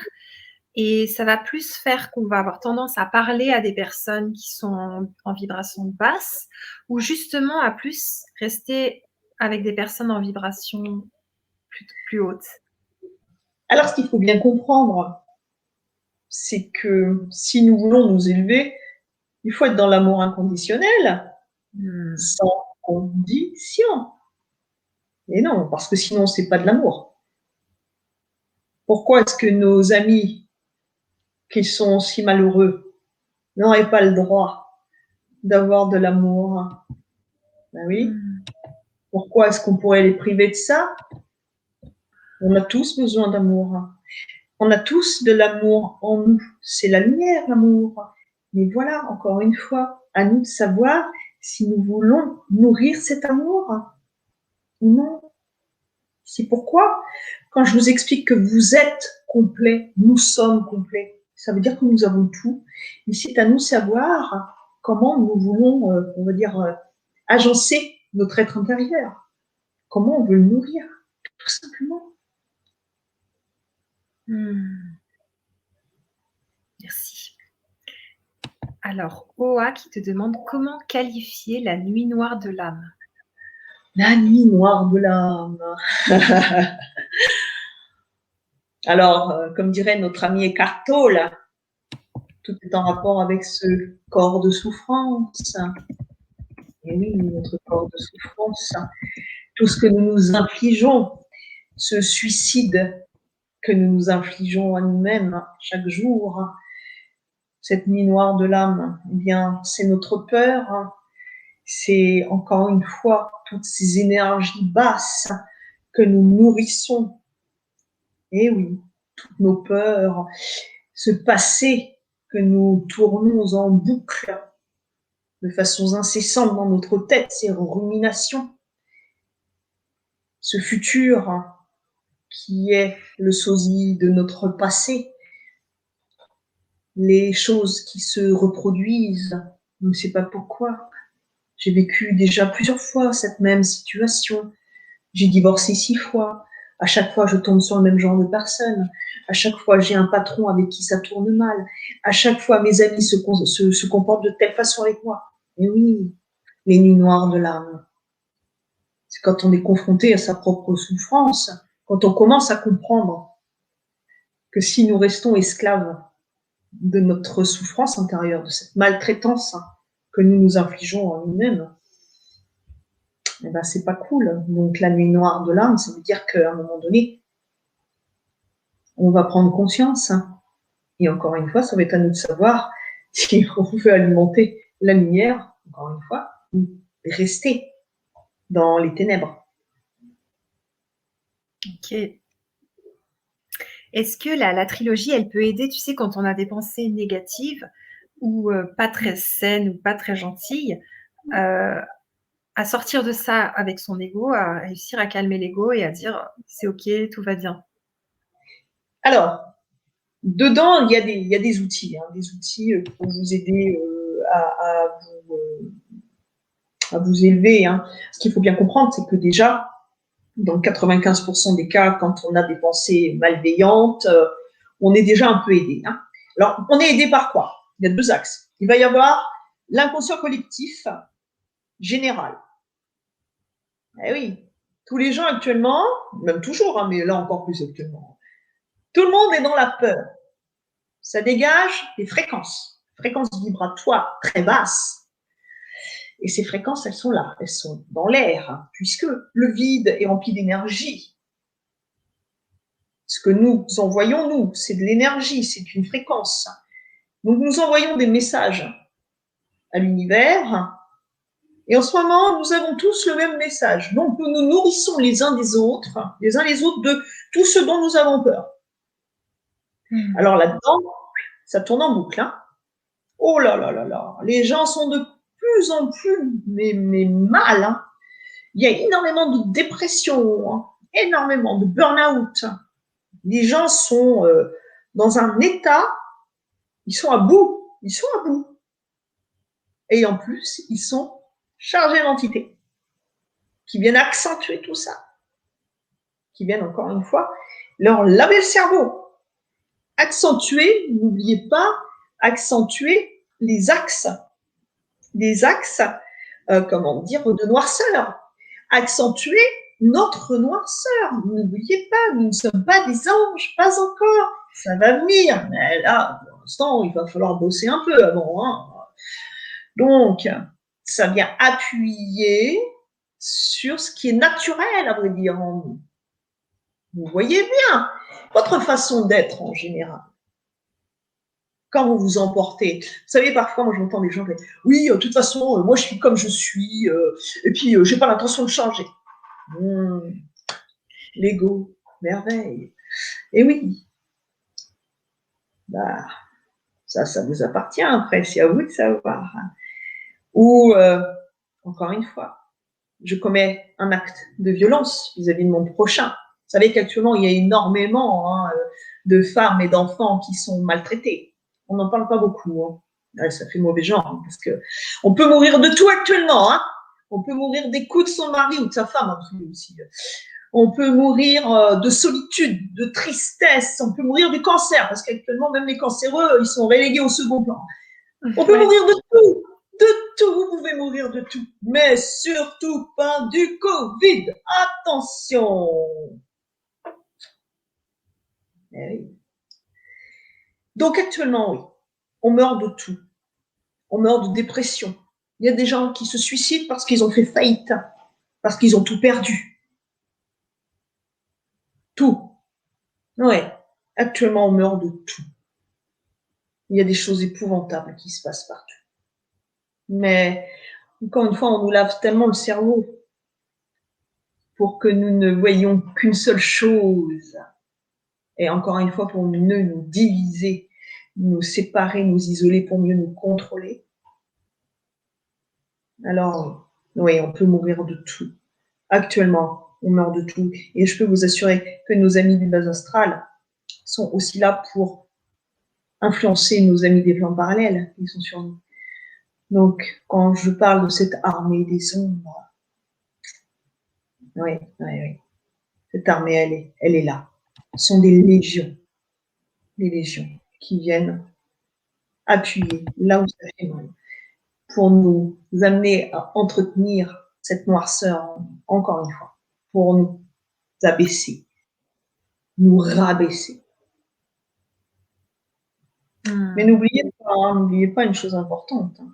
et ça va plus faire qu'on va avoir tendance à parler à des personnes qui sont en vibration basse ou justement à plus rester avec des personnes en vibration plus haute? Alors, ce qu'il faut bien comprendre, c'est que si nous voulons nous élever, il faut être dans l'amour inconditionnel, Mmh. sans condition. Et non, parce que sinon, c'est pas de l'amour. Pourquoi est-ce que nos amis qui sont si malheureux n'auraient pas le droit d'avoir de l'amour? Ben oui. Mmh. Pourquoi est-ce qu'on pourrait les priver de ça? On a tous besoin d'amour. On a tous de l'amour en nous. C'est la lumière, l'amour. Mais voilà, encore une fois, à nous de savoir si nous voulons nourrir cet amour ou non. C'est pourquoi, quand je vous explique que vous êtes complet, nous sommes complets, ça veut dire que nous avons tout. Mais c'est à nous de savoir comment nous voulons, on va dire, agencer notre être intérieur. Comment on veut le nourrir, tout simplement. Mmh. Merci. Alors, Oa qui te demande comment qualifier la nuit noire de l'âme? La nuit noire de l'âme. Alors, comme dirait notre ami Eckhart Tolle, tout est en rapport avec ce corps de souffrance. Et oui, notre corps de souffrance, tout ce que nous nous infligeons, ce suicide que nous nous infligeons à nous-mêmes chaque jour, cette nuit noire de l'âme, eh bien, c'est notre peur, c'est encore une fois toutes ces énergies basses que nous nourrissons. Et oui, toutes nos peurs, ce passé que nous tournons en boucle de façon incessante dans notre tête, ces ruminations, ce futur qui est le sosie de notre passé, les choses qui se reproduisent, on ne sait pas pourquoi. J'ai vécu déjà plusieurs fois cette même situation. J'ai divorcé 6 fois. À chaque fois, je tombe sur le même genre de personne. À chaque fois, j'ai un patron avec qui ça tourne mal. À chaque fois, mes amis se comportent de telle façon avec moi. Et oui, les nuits noires de l'âme. C'est quand on est confronté à sa propre souffrance, quand on commence à comprendre que si nous restons esclaves de notre souffrance intérieure, de cette maltraitance que nous nous infligeons en nous-mêmes, eh ben, c'est pas cool. Donc, la nuit noire de l'âme, ça veut dire qu'à un moment donné, on va prendre conscience. Et encore une fois, ça va être à nous de savoir si on veut alimenter la lumière, encore une fois, ou rester dans les ténèbres. OK. Est-ce que la trilogie, elle peut aider, tu sais, quand on a des pensées négatives ou pas très saines ou pas très gentilles, à sortir de ça avec son ego, à réussir à calmer l'ego et à dire: «C'est OK, tout va bien». Alors, dedans, il y a des outils pour vous aider à vous élever. Ce qu'il faut bien comprendre, c'est que déjà, dans 95% des cas, quand on a des pensées malveillantes, on est déjà un peu aidé. Alors, on est aidé par quoi? Il y a 2 axes. Il va y avoir l'inconscient collectif général. Eh oui, tous les gens actuellement, même toujours, mais là encore plus actuellement, Tout le monde est dans la peur. Ça dégage des fréquences vibratoires très basses. Et ces fréquences, elles sont là, elles sont dans l'air, puisque le vide est rempli d'énergie. Ce que nous envoyons, nous, c'est de l'énergie, c'est une fréquence. Donc nous envoyons des messages à l'univers, et en ce moment, nous avons tous le même message. Donc nous nous nourrissons les uns les uns les autres, de tout ce dont nous avons peur. Alors là-dedans, ça tourne en boucle. Hein. Oh là là là là, les gens sont de plus en plus mais mal. Hein. Il y a énormément de dépression, hein, énormément de burn-out. Les gens sont dans un état, ils sont à bout. Et en plus, ils sont chargés d'entités qui viennent accentuer tout ça, qui viennent encore une fois leur laver le cerveau. Accentuer, n'oubliez pas, accentuer les axes comment dire, de noirceur. Accentuer notre noirceur. N'oubliez pas, nous ne sommes pas des anges, pas encore. Ça va venir, mais là, pour l'instant, il va falloir bosser un peu avant. Hein. Donc, ça vient appuyer sur ce qui est naturel, à vrai dire, en nous. Vous voyez bien votre façon d'être en général. Quand vous vous emportez. Vous savez, parfois, moi, j'entends des gens dire « Oui, de toute façon, moi, je suis comme je suis, et puis, je n'ai pas l'intention de changer. » L'ego, merveille. Et oui, bah, ça vous appartient après, c'est à vous de savoir. Ou, encore une fois, je commets un acte de violence vis-à-vis de mon prochain. Vous savez qu'actuellement, il y a énormément de femmes et d'enfants qui sont maltraités. On n'en parle pas beaucoup. Hein. Ouais, ça fait mauvais genre, hein, parce que on peut mourir de tout actuellement. Hein. On peut mourir des coups de son mari ou de sa femme hein, aussi. On peut mourir de solitude, de tristesse. On peut mourir du cancer, parce qu'actuellement, même les cancéreux, ils sont relégués au second plan. On peut mourir de tout. De tout, vous pouvez mourir de tout. Mais surtout pas du Covid. Attention. Oui. Donc actuellement, oui, on meurt de tout. On meurt de dépression. Il y a des gens qui se suicident parce qu'ils ont fait faillite, parce qu'ils ont tout perdu. Tout. Ouais. Actuellement, on meurt de tout. Il y a des choses épouvantables qui se passent partout. Mais, encore une fois, on nous lave tellement le cerveau pour que nous ne voyions qu'une seule chose. Et encore une fois, pour mieux nous diviser, nous séparer, nous isoler pour mieux nous contrôler. Alors, oui, on peut mourir de tout. Actuellement, on meurt de tout. Et je peux vous assurer que nos amis du bas astral sont aussi là pour influencer nos amis des plans parallèles qui sont sur nous. Donc, quand je parle de cette armée des ombres, oui. Cette armée, elle est là. Ce sont des légions qui viennent appuyer là où ça fait mal pour nous amener à entretenir cette noirceur encore une fois, pour nous abaisser, nous rabaisser. Mais n'oubliez pas une chose importante. Hein.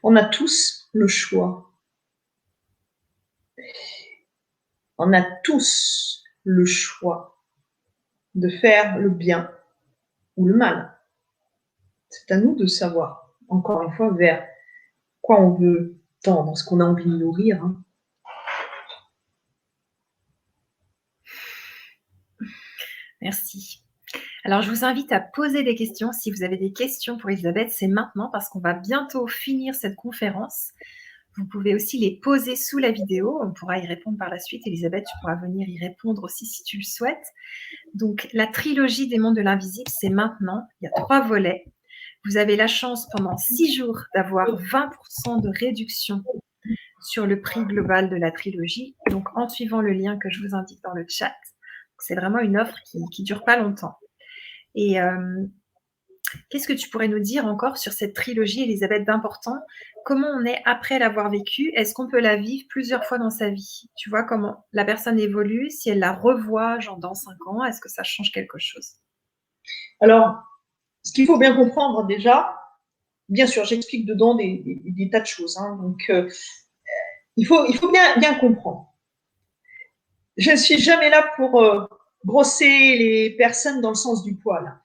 On a tous le choix. On a tous le choix de faire le bien ou le mal. C'est à nous de savoir, encore une fois, vers quoi on veut tendre, ce qu'on a envie de nourrir. Hein. Merci. Alors, je vous invite à poser des questions. Si vous avez des questions pour Elisabeth, c'est maintenant parce qu'on va bientôt finir cette conférence. Vous pouvez aussi les poser sous la vidéo. On pourra y répondre par la suite. Elisabeth, tu pourras venir y répondre aussi si tu le souhaites. Donc, la trilogie des mondes de l'invisible, c'est maintenant. Il y a 3 volets. Vous avez la chance pendant 6 jours d'avoir 20% de réduction sur le prix global de la trilogie. Donc, en suivant le lien que je vous indique dans le chat, c'est vraiment une offre qui dure pas longtemps. Et Qu'est-ce que tu pourrais nous dire encore sur cette trilogie, Elisabeth, d'important? Comment on est après l'avoir vécue? Est-ce qu'on peut la vivre plusieurs fois dans sa vie? Tu vois comment la personne évolue, si elle la revoit, genre dans 5 ans, est-ce que ça change quelque chose? Alors, ce qu'il faut bien comprendre déjà, bien sûr, j'explique dedans des tas de choses. Hein, donc, il faut bien comprendre. Je ne suis jamais là pour brosser les personnes dans le sens du poil.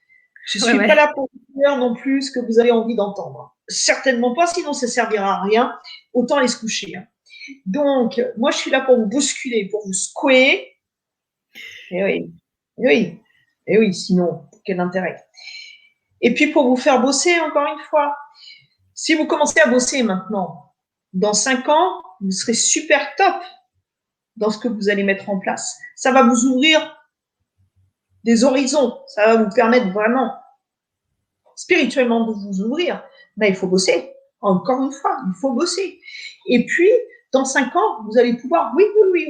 Je ne suis pas là pour vous dire non plus ce que vous avez envie d'entendre. Certainement pas, sinon ça ne servira à rien. Autant aller se coucher. Hein. Donc, moi, je suis là pour vous bousculer, pour vous secouer. Et oui, et oui, et oui, sinon, quel intérêt? Et puis, pour vous faire bosser, encore une fois, si vous commencez à bosser maintenant, dans 5 ans, vous serez super top dans ce que vous allez mettre en place. Ça va vous ouvrir des horizons. Ça va vous permettre vraiment spirituellement de vous ouvrir. Mais il faut bosser. Encore une fois, il faut bosser. Et puis, dans 5 ans, vous allez pouvoir, oui,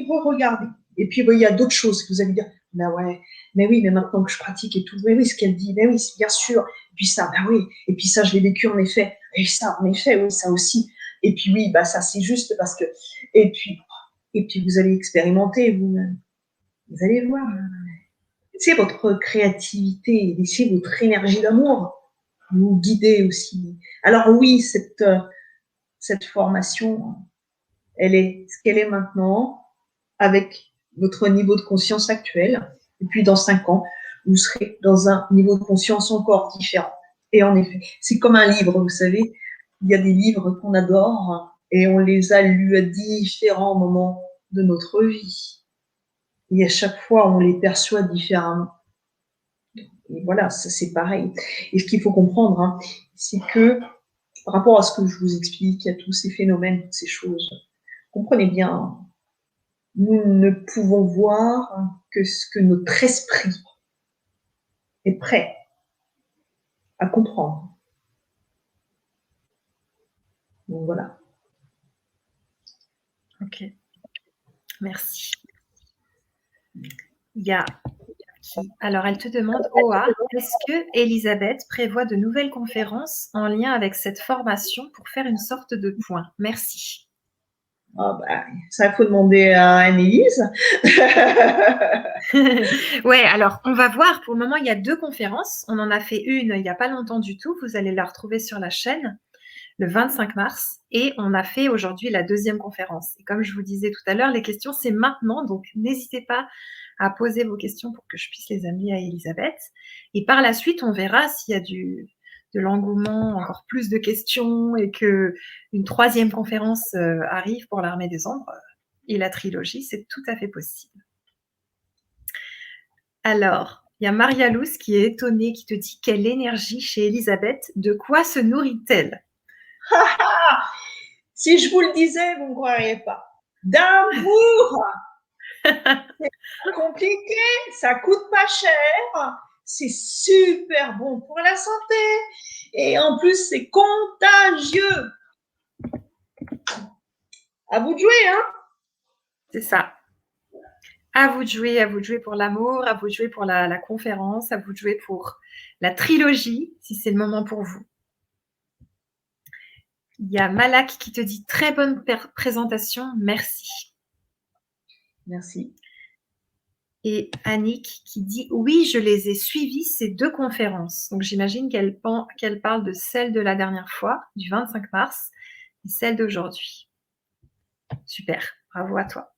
re-regarder. Et puis, il y a d'autres choses que vous allez dire, ben ouais, mais oui, mais maintenant que je pratique et tout, mais oui, ce qu'elle dit, mais oui, bien sûr. Et puis ça, ben oui. Et puis ça, je l'ai vécu en effet. Et ça, en effet, oui, ça aussi. Et puis oui, bah ça, c'est juste parce que. Et puis vous allez expérimenter vous-même. Vous allez voir. Laissez votre créativité, laissez votre énergie d'amour vous guider aussi. Alors oui, cette formation, elle est ce qu'elle est maintenant, avec votre niveau de conscience actuel. Et puis dans 5 ans, vous serez dans un niveau de conscience encore différent. Et en effet, c'est comme un livre, vous savez. Il y a des livres qu'on adore et on les a lus à différents moments de notre vie. Et à chaque fois, on les perçoit différemment. Et voilà, ça c'est pareil. Et ce qu'il faut comprendre, hein, c'est que par rapport à ce que je vous explique, à tous ces phénomènes, toutes ces choses, comprenez bien, nous ne pouvons voir que ce que notre esprit est prêt à comprendre. Donc voilà. Ok, merci. Il y a alors, elle te demande, Oa, est-ce que Elisabeth prévoit de nouvelles conférences en lien avec cette formation pour faire une sorte de point? Merci. Ah bah, ça, il faut demander à Annelise. Ouais, alors, on va voir. Pour le moment, il y a 2 conférences. On en a fait une il n'y a pas longtemps du tout. Vous allez la retrouver sur la chaîne le 25 mars. Et on a fait aujourd'hui la 2e conférence. Et comme je vous disais tout à l'heure, les questions, c'est maintenant. Donc, n'hésitez pas à poser vos questions pour que je puisse les amener à Elisabeth. Et par la suite, on verra s'il y a de l'engouement, encore plus de questions et qu'une 3e conférence arrive pour l'Armée des Ombres et la trilogie, c'est tout à fait possible. Alors, il y a Maria Luz qui est étonnée, qui te dit quelle énergie chez Elisabeth, de quoi se nourrit-elle? Si je vous le disais, vous ne croiriez pas. D'amour. C'est compliqué, ça coûte pas cher, c'est super bon pour la santé et en plus c'est contagieux. À vous de jouer, hein? C'est ça. À vous de jouer pour l'amour, à vous de jouer pour la conférence, à vous de jouer pour la trilogie, si c'est le moment pour vous. Il y a Malak qui te dit très bonne présentation, merci. Merci. Et Annick qui dit oui, je les ai suivies ces 2 conférences. Donc j'imagine qu'elle parle de celle de la dernière fois, du 25 mars, et celle d'aujourd'hui. Super, bravo à toi.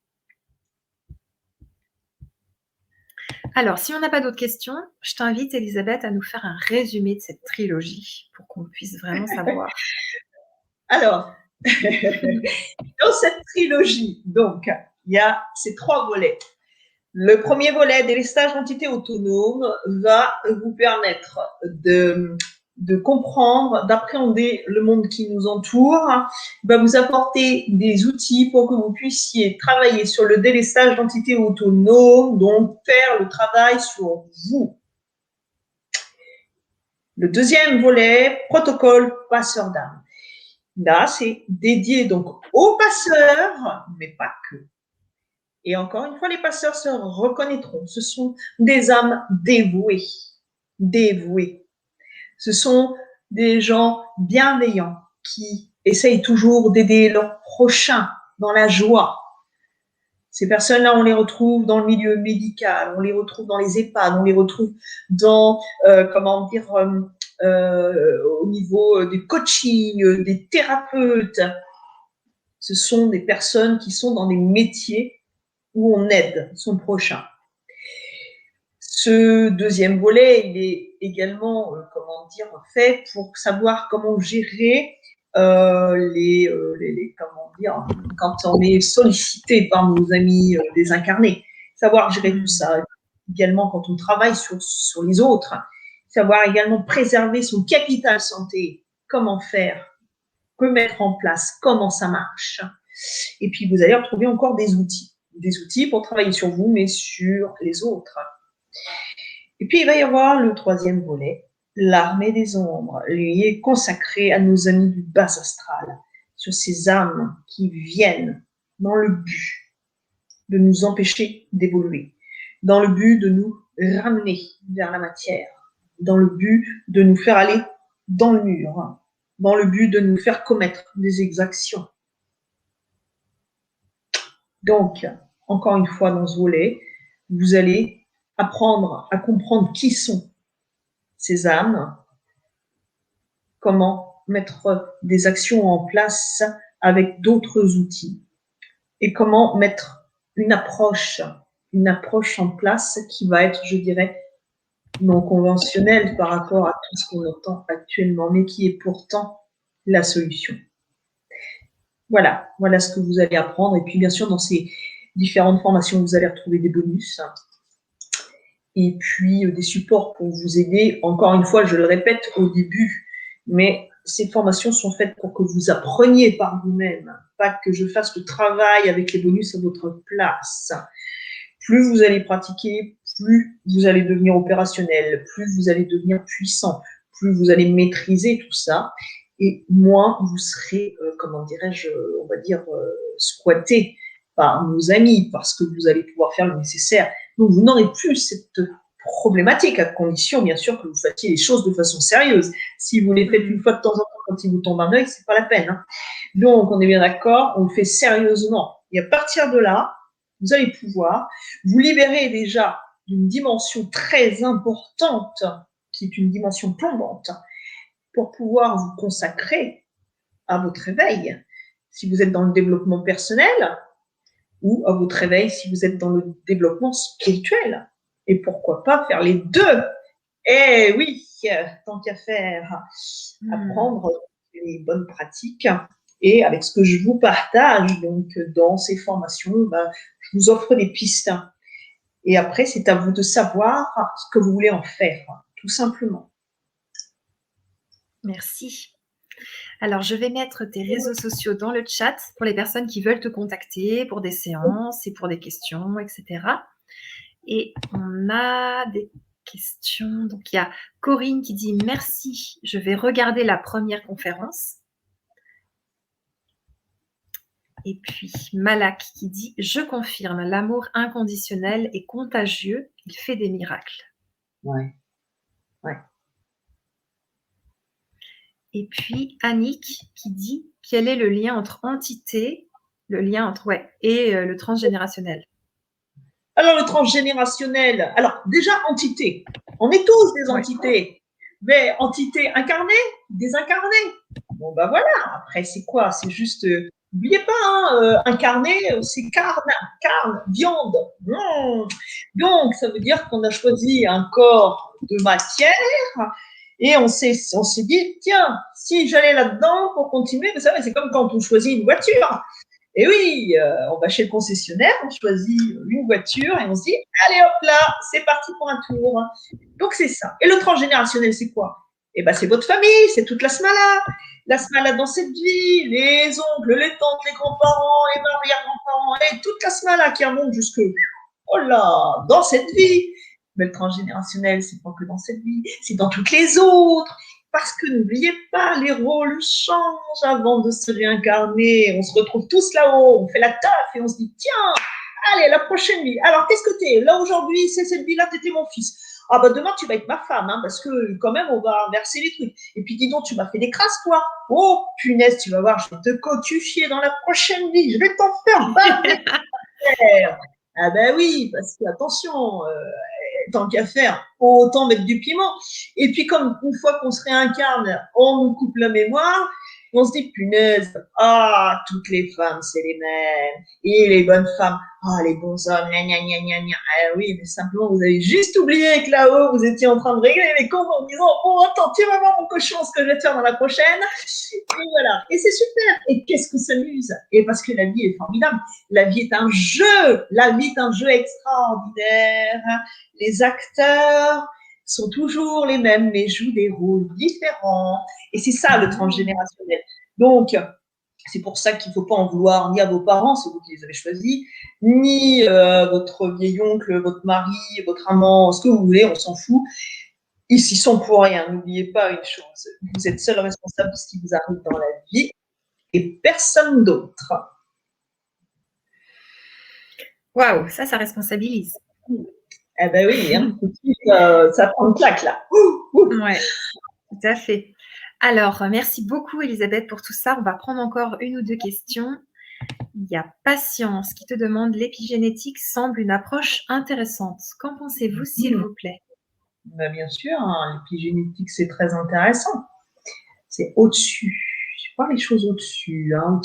Alors, si on n'a pas d'autres questions, je t'invite, Elisabeth, à nous faire un résumé de cette trilogie pour qu'on puisse vraiment savoir. Alors, dans cette trilogie, donc, il y a ces 3 volets. Le premier volet, délestage d'entités autonomes, va vous permettre de comprendre, d'appréhender le monde qui nous entoure, va vous apporter des outils pour que vous puissiez travailler sur le délestage d'entités autonomes, donc faire le travail sur vous. Le deuxième volet, protocole passeur d'âme. Là, c'est dédié donc aux passeurs, mais pas que. Et encore une fois, les passeurs se reconnaîtront. Ce sont des âmes dévouées. Dévouées. Ce sont des gens bienveillants qui essayent toujours d'aider leur prochain dans la joie. Ces personnes-là, on les retrouve dans le milieu médical, on les retrouve dans les EHPAD, on les retrouve dans, au niveau du coaching, des thérapeutes. Ce sont des personnes qui sont dans des métiers où on aide son prochain. Ce deuxième volet, il est également, fait pour savoir comment gérer quand on est sollicité par nos amis désincarnés, savoir gérer tout ça. Également, quand on travaille sur les autres, savoir également préserver son capital santé, comment faire, que mettre en place, comment ça marche. Et puis, vous allez retrouver encore des outils pour travailler sur vous, mais sur les autres. Et puis, il va y avoir le troisième volet, l'armée des ombres. Lui est consacré à nos amis du bas astral, sur ces âmes qui viennent dans le but de nous empêcher d'évoluer, dans le but de nous ramener vers la matière, dans le but de nous faire aller dans le mur, dans le but de nous faire commettre des exactions. Donc, encore une fois, dans ce volet, vous allez apprendre à comprendre qui sont ces âmes, comment mettre des actions en place avec d'autres outils et comment mettre une approche en place qui va être, je dirais, non conventionnelle par rapport à tout ce qu'on entend actuellement, mais qui est pourtant la solution. Voilà ce que vous allez apprendre. Et puis, bien sûr, dans ces différentes formations, vous allez retrouver des bonus et puis des supports pour vous aider. Encore une fois, je le répète au début, mais ces formations sont faites pour que vous appreniez par vous-même, pas que je fasse le travail avec les bonus à votre place. Plus vous allez pratiquer, plus vous allez devenir opérationnel, plus vous allez devenir puissant, plus vous allez maîtriser tout ça, et moins vous serez, squatté par nos amis, parce que vous allez pouvoir faire le nécessaire. Donc, vous n'aurez plus cette problématique, à condition, bien sûr, que vous fassiez les choses de façon sérieuse. Si vous les faites une fois de temps en temps quand il vous tombe un œil, c'est pas la peine. Donc, on est bien d'accord, on le fait sérieusement. Et à partir de là, vous allez pouvoir vous libérer déjà d'une dimension très importante, qui est une dimension plombante, pour pouvoir vous consacrer à votre réveil. Si vous êtes dans le développement personnel, ou à votre réveil si vous êtes dans le développement spirituel. Et pourquoi pas faire les deux? Eh oui, tant qu'à faire, apprendre les bonnes pratiques. Et avec ce que je vous partage donc dans ces formations, je vous offre des pistes. Et après, c'est à vous de savoir ce que vous voulez en faire, tout simplement. Merci. Alors, je vais mettre tes réseaux sociaux dans le chat pour les personnes qui veulent te contacter pour des séances et pour des questions, etc. Et on a des questions. Donc, il y a Corinne qui dit « Merci, je vais regarder la première conférence ». Et puis Malak qui dit « Je confirme, l'amour inconditionnel est contagieux, il fait des miracles ». Ouais. Et puis Annick qui dit « Quel est le lien entre entité, et le transgénérationnel ?» Alors, le transgénérationnel, alors déjà, entité. On est tous des entités. Mais entité incarnée, désincarnée. Bon, voilà. Après, c'est quoi? C'est juste, n'oubliez pas, incarné, c'est carne, viande. Donc, ça veut dire qu'on a choisi un corps de matière et on s'est dit, tiens, si j'allais là-dedans pour continuer, vous savez, c'est comme quand on choisit une voiture. Et oui, on va chez le concessionnaire, on choisit une voiture et on se dit, allez hop là, c'est parti pour un tour. Donc, c'est ça. Et le transgénérationnel, c'est quoi? Eh bien, c'est votre famille, c'est toute la smala dans cette vie, les oncles, les tantes, les grands-parents, les arrière-grands-parents, et toute la smala qui remonte jusque, oh là, dans cette vie. Mais le transgénérationnel, c'est pas que dans cette vie, c'est dans toutes les autres. Parce que n'oubliez pas, les rôles changent avant de se réincarner. On se retrouve tous là-haut, on fait la taf et on se dit, tiens, allez, la prochaine vie. Alors, qu'est-ce que t'es? Là, aujourd'hui, c'est cette vie-là, t'étais mon fils. Ah bah demain tu vas être ma femme, hein, parce que quand même on va inverser les trucs. Et puis dis donc, tu m'as fait des crasses toi. Oh punaise, tu vas voir, je vais te cotufier dans la prochaine vie, je vais t'en faire baver. Ah ben oui, parce que attention, tant qu'à faire, autant mettre du piment. Et puis comme une fois qu'on se réincarne, on nous coupe la mémoire, on se dit punaise, ah, toutes les femmes, c'est les mêmes. Et les bonnes femmes, ah, les bons hommes, gna gna gna gna gna. Ah oui, mais simplement, vous avez juste oublié que là-haut, vous étiez en train de régler les comptes en disant, oh, attends, tu vas voir mon cochon, ce que je vais te faire dans la prochaine. Et voilà. Et c'est super. Et qu'est-ce qu'on s'amuse. Et parce que la vie est formidable. La vie est un jeu. La vie est un jeu extraordinaire. Les acteurs sont toujours les mêmes, mais jouent des rôles différents. Et c'est ça le transgénérationnel. Donc, c'est pour ça qu'il ne faut pas en vouloir ni à vos parents, c'est vous qui les avez choisis, ni votre vieil oncle, votre mari, votre amant, ce que vous voulez, on s'en fout. Ils s'y sont pour rien. N'oubliez pas une chose, vous êtes seul responsable de ce qui vous arrive dans la vie et personne d'autre. Waouh, ça responsabilise. Eh ben oui, hein, tout de suite, ça prend une claque là. Ouais, tout à fait. Alors, merci beaucoup Elisabeth pour tout ça. On va prendre encore une ou deux questions. Il y a Patience qui te demande l'épigénétique semble une approche intéressante. Qu'en pensez-vous, s'il vous plaît? Ben bien sûr, hein, l'épigénétique c'est très intéressant. C'est au-dessus. Je vois les choses au-dessus, hein,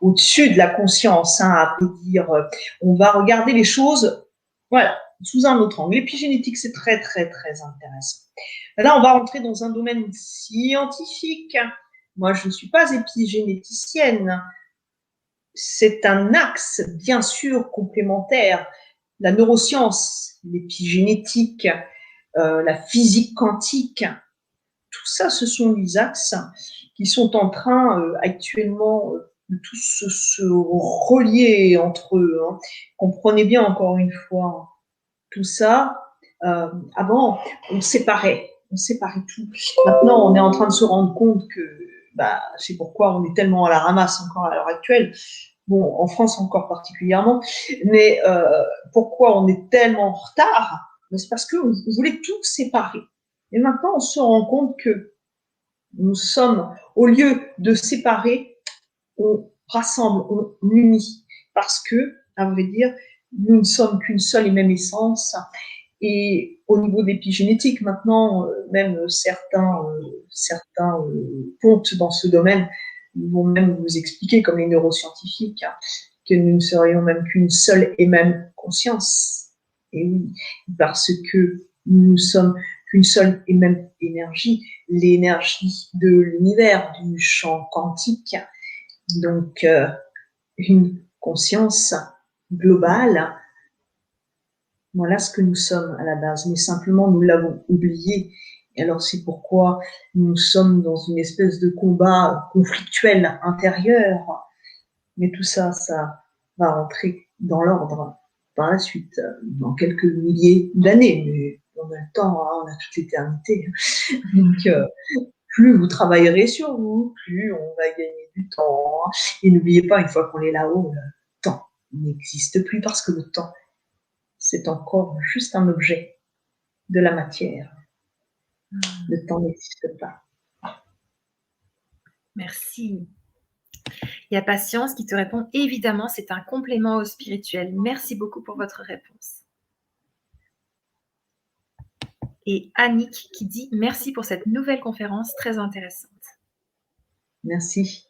au-dessus de la conscience, hein, à peut dire. On va regarder les choses, voilà, sous un autre angle. L'épigénétique, c'est très, très, très intéressant. Là, on va rentrer dans un domaine scientifique. Moi, je ne suis pas épigénéticienne. C'est un axe, bien sûr, complémentaire. La neuroscience, l'épigénétique, la physique quantique, tout ça, ce sont les axes qui sont en train actuellement de tous se relier entre eux. Hein. Comprenez bien, encore une fois, tout ça, avant, on séparait tout. Maintenant, on est en train de se rendre compte que c'est pourquoi on est tellement à la ramasse encore à l'heure actuelle. Bon, en France encore particulièrement, mais pourquoi on est tellement en retard? C'est parce qu'on voulait tout séparer. Et maintenant, on se rend compte que nous sommes, au lieu de séparer, on rassemble, on unit. Parce que, à vrai dire, nous ne sommes qu'une seule et même essence. Et au niveau de l'épigénétique, maintenant, même certains pontes dans ce domaine vont même vous expliquer, comme les neuroscientifiques, hein, que nous ne serions même qu'une seule et même conscience. Et oui, parce que nous ne sommes qu'une seule et même énergie, l'énergie de l'univers, du champ quantique. Donc, une conscience globale. Voilà ce que nous sommes à la base, mais simplement nous l'avons oublié. Et alors c'est pourquoi nous sommes dans une espèce de combat conflictuel intérieur. Mais tout ça, ça va rentrer dans l'ordre par la suite, dans quelques milliers d'années. Mais on a le temps, hein, on a toute l'éternité. Donc, plus vous travaillerez sur vous, plus on va gagner du temps. Et n'oubliez pas, une fois qu'on est là-haut, le temps n'existe plus parce que le temps, c'est encore juste un objet de la matière. Le temps n'existe pas. Merci. Il y a Patience qui te répond, évidemment, c'est un complément au spirituel. Merci beaucoup pour votre réponse. Et Annick qui dit, merci pour cette nouvelle conférence très intéressante. Merci.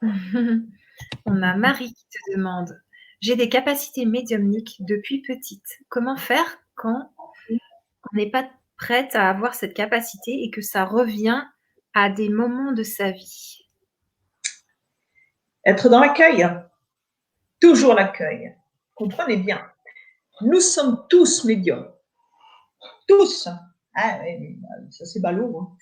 On a Marie qui te demande, j'ai des capacités médiumniques depuis petite. Comment faire quand on n'est pas prête à avoir cette capacité et que ça revient à des moments de sa vie? Être dans l'accueil. Toujours l'accueil. Comprenez bien. Nous sommes tous médiums. Tous. Ah oui, ça c'est ballot. Hein.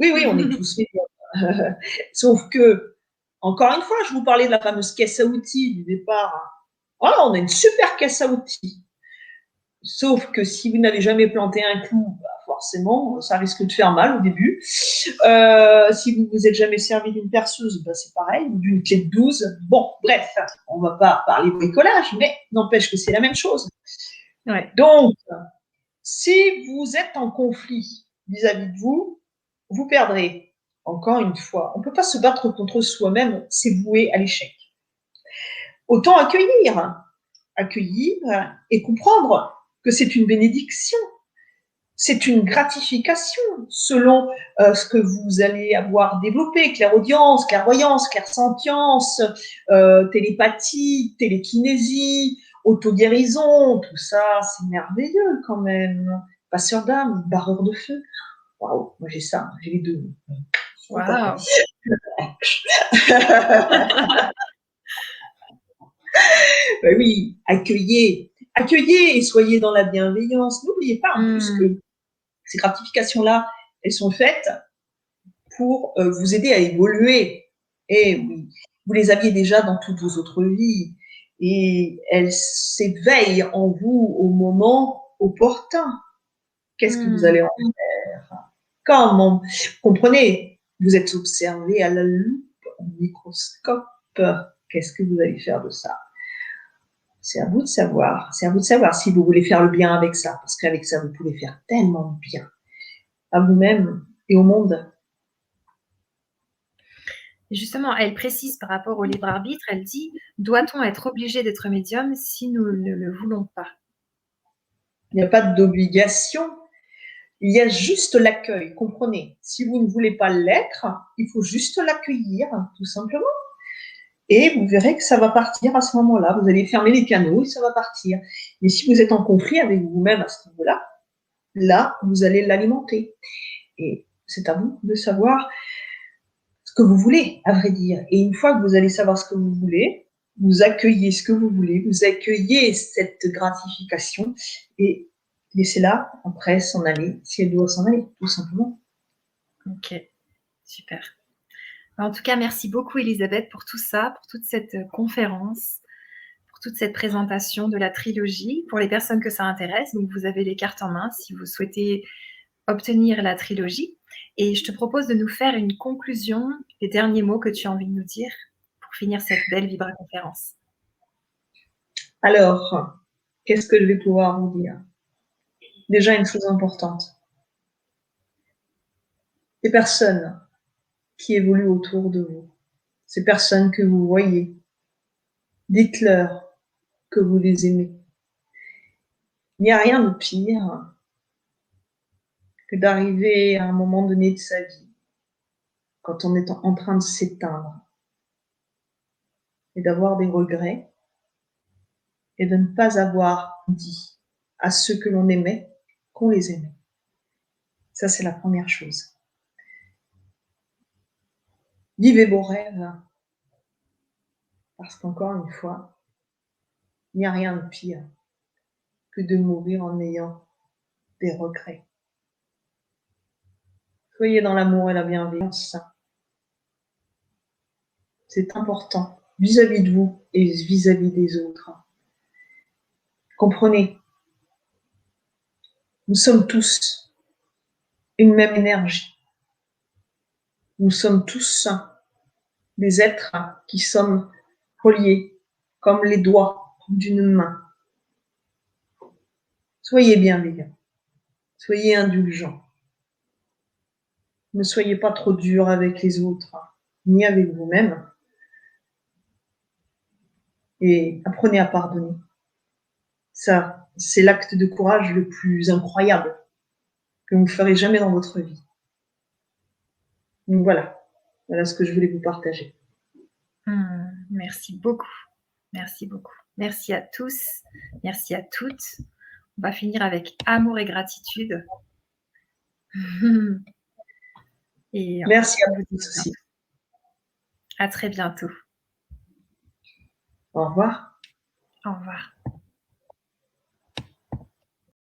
Oui, on est tous médiums. Sauf que, encore une fois, je vous parlais de la fameuse caisse à outils du départ. Voilà, on a une super caisse à outils. Sauf que si vous n'avez jamais planté un clou, forcément, ça risque de faire mal au début. Si vous vous êtes jamais servi d'une perceuse, c'est pareil, ou d'une clé de 12. Bon, bref, on ne va pas parler bricolage, mais n'empêche que c'est la même chose. Ouais. Donc, Si vous êtes en conflit vis-à-vis de vous, vous perdrez. Encore une fois, on ne peut pas se battre contre soi-même, c'est voué à l'échec. Autant accueillir et comprendre que c'est une bénédiction, c'est une gratification selon ce que vous allez avoir développé, clairaudience, clairvoyance, clairsentience, télépathie, télékinésie, autoguérison, tout ça, c'est merveilleux quand même. Passeur d'âme, barreur de feu. Waouh, moi j'ai ça, j'ai les deux. Waouh! Ben oui, accueillez et soyez dans la bienveillance. N'oubliez pas en plus que ces gratifications-là, elles sont faites pour vous aider à évoluer. Et oui, vous les aviez déjà dans toutes vos autres vies. Et elles s'éveillent en vous au moment opportun. Qu'est-ce que vous allez en faire? Comment? Comprenez, vous êtes observé à la loupe, au microscope. Qu'est-ce que vous allez faire de ça? C'est à vous de savoir. C'est à vous de savoir si vous voulez faire le bien avec ça. Parce qu'avec ça, vous pouvez faire tellement de bien à vous-même et au monde. Justement, elle précise par rapport au libre arbitre, elle dit: «Doit-on être obligé d'être médium si nous ne le voulons pas?» Il n'y a pas d'obligation. Il y a juste l'accueil, comprenez. Si vous ne voulez pas l'être, il faut juste l'accueillir, tout simplement. Et vous verrez que ça va partir à ce moment-là. Vous allez fermer les canaux et ça va partir. Mais si vous êtes en conflit avec vous-même à ce niveau-là, là, vous allez l'alimenter. Et c'est à vous de savoir ce que vous voulez, à vrai dire. Et une fois que vous allez savoir ce que vous voulez, vous accueillez ce que vous voulez, vous accueillez cette gratification et laissez-la après s'en aller, si elle doit s'en aller, tout simplement. OK, super. En tout cas, merci beaucoup Elisabeth pour tout ça, pour toute cette conférence, pour toute cette présentation de la trilogie. Pour les personnes que ça intéresse, donc vous avez les cartes en main si vous souhaitez obtenir la trilogie. Et je te propose de nous faire une conclusion, les derniers mots que tu as envie de nous dire pour finir cette belle Vibra conférence. Alors, qu'est-ce que je vais pouvoir vous dire? Déjà, une chose importante. Les personnes qui évoluent autour de vous, ces personnes que vous voyez, dites-leur que vous les aimez. Il n'y a rien de pire que d'arriver à un moment donné de sa vie, quand on est en train de s'éteindre, et d'avoir des regrets, et de ne pas avoir dit à ceux que l'on aimait qu'on les aimait. Ça, c'est la première chose. Vivez vos rêves, parce qu'encore une fois, il n'y a rien de pire que de mourir en ayant des regrets. Soyez dans l'amour et la bienveillance. C'est important vis-à-vis de vous et vis-à-vis des autres. Comprenez, nous sommes tous une même énergie. Nous sommes tous des êtres qui sommes reliés comme les doigts d'une main. Soyez bienveillants, soyez indulgents. Ne soyez pas trop durs avec les autres, ni avec vous-même. Et apprenez à pardonner. Ça, c'est l'acte de courage le plus incroyable que vous ne ferez jamais dans votre vie. Donc voilà ce que je voulais vous partager. Merci beaucoup. Merci beaucoup. Merci à tous. Merci à toutes. On va finir avec amour et gratitude. Et merci à vous tous aussi. À très bientôt. Au revoir. Au revoir.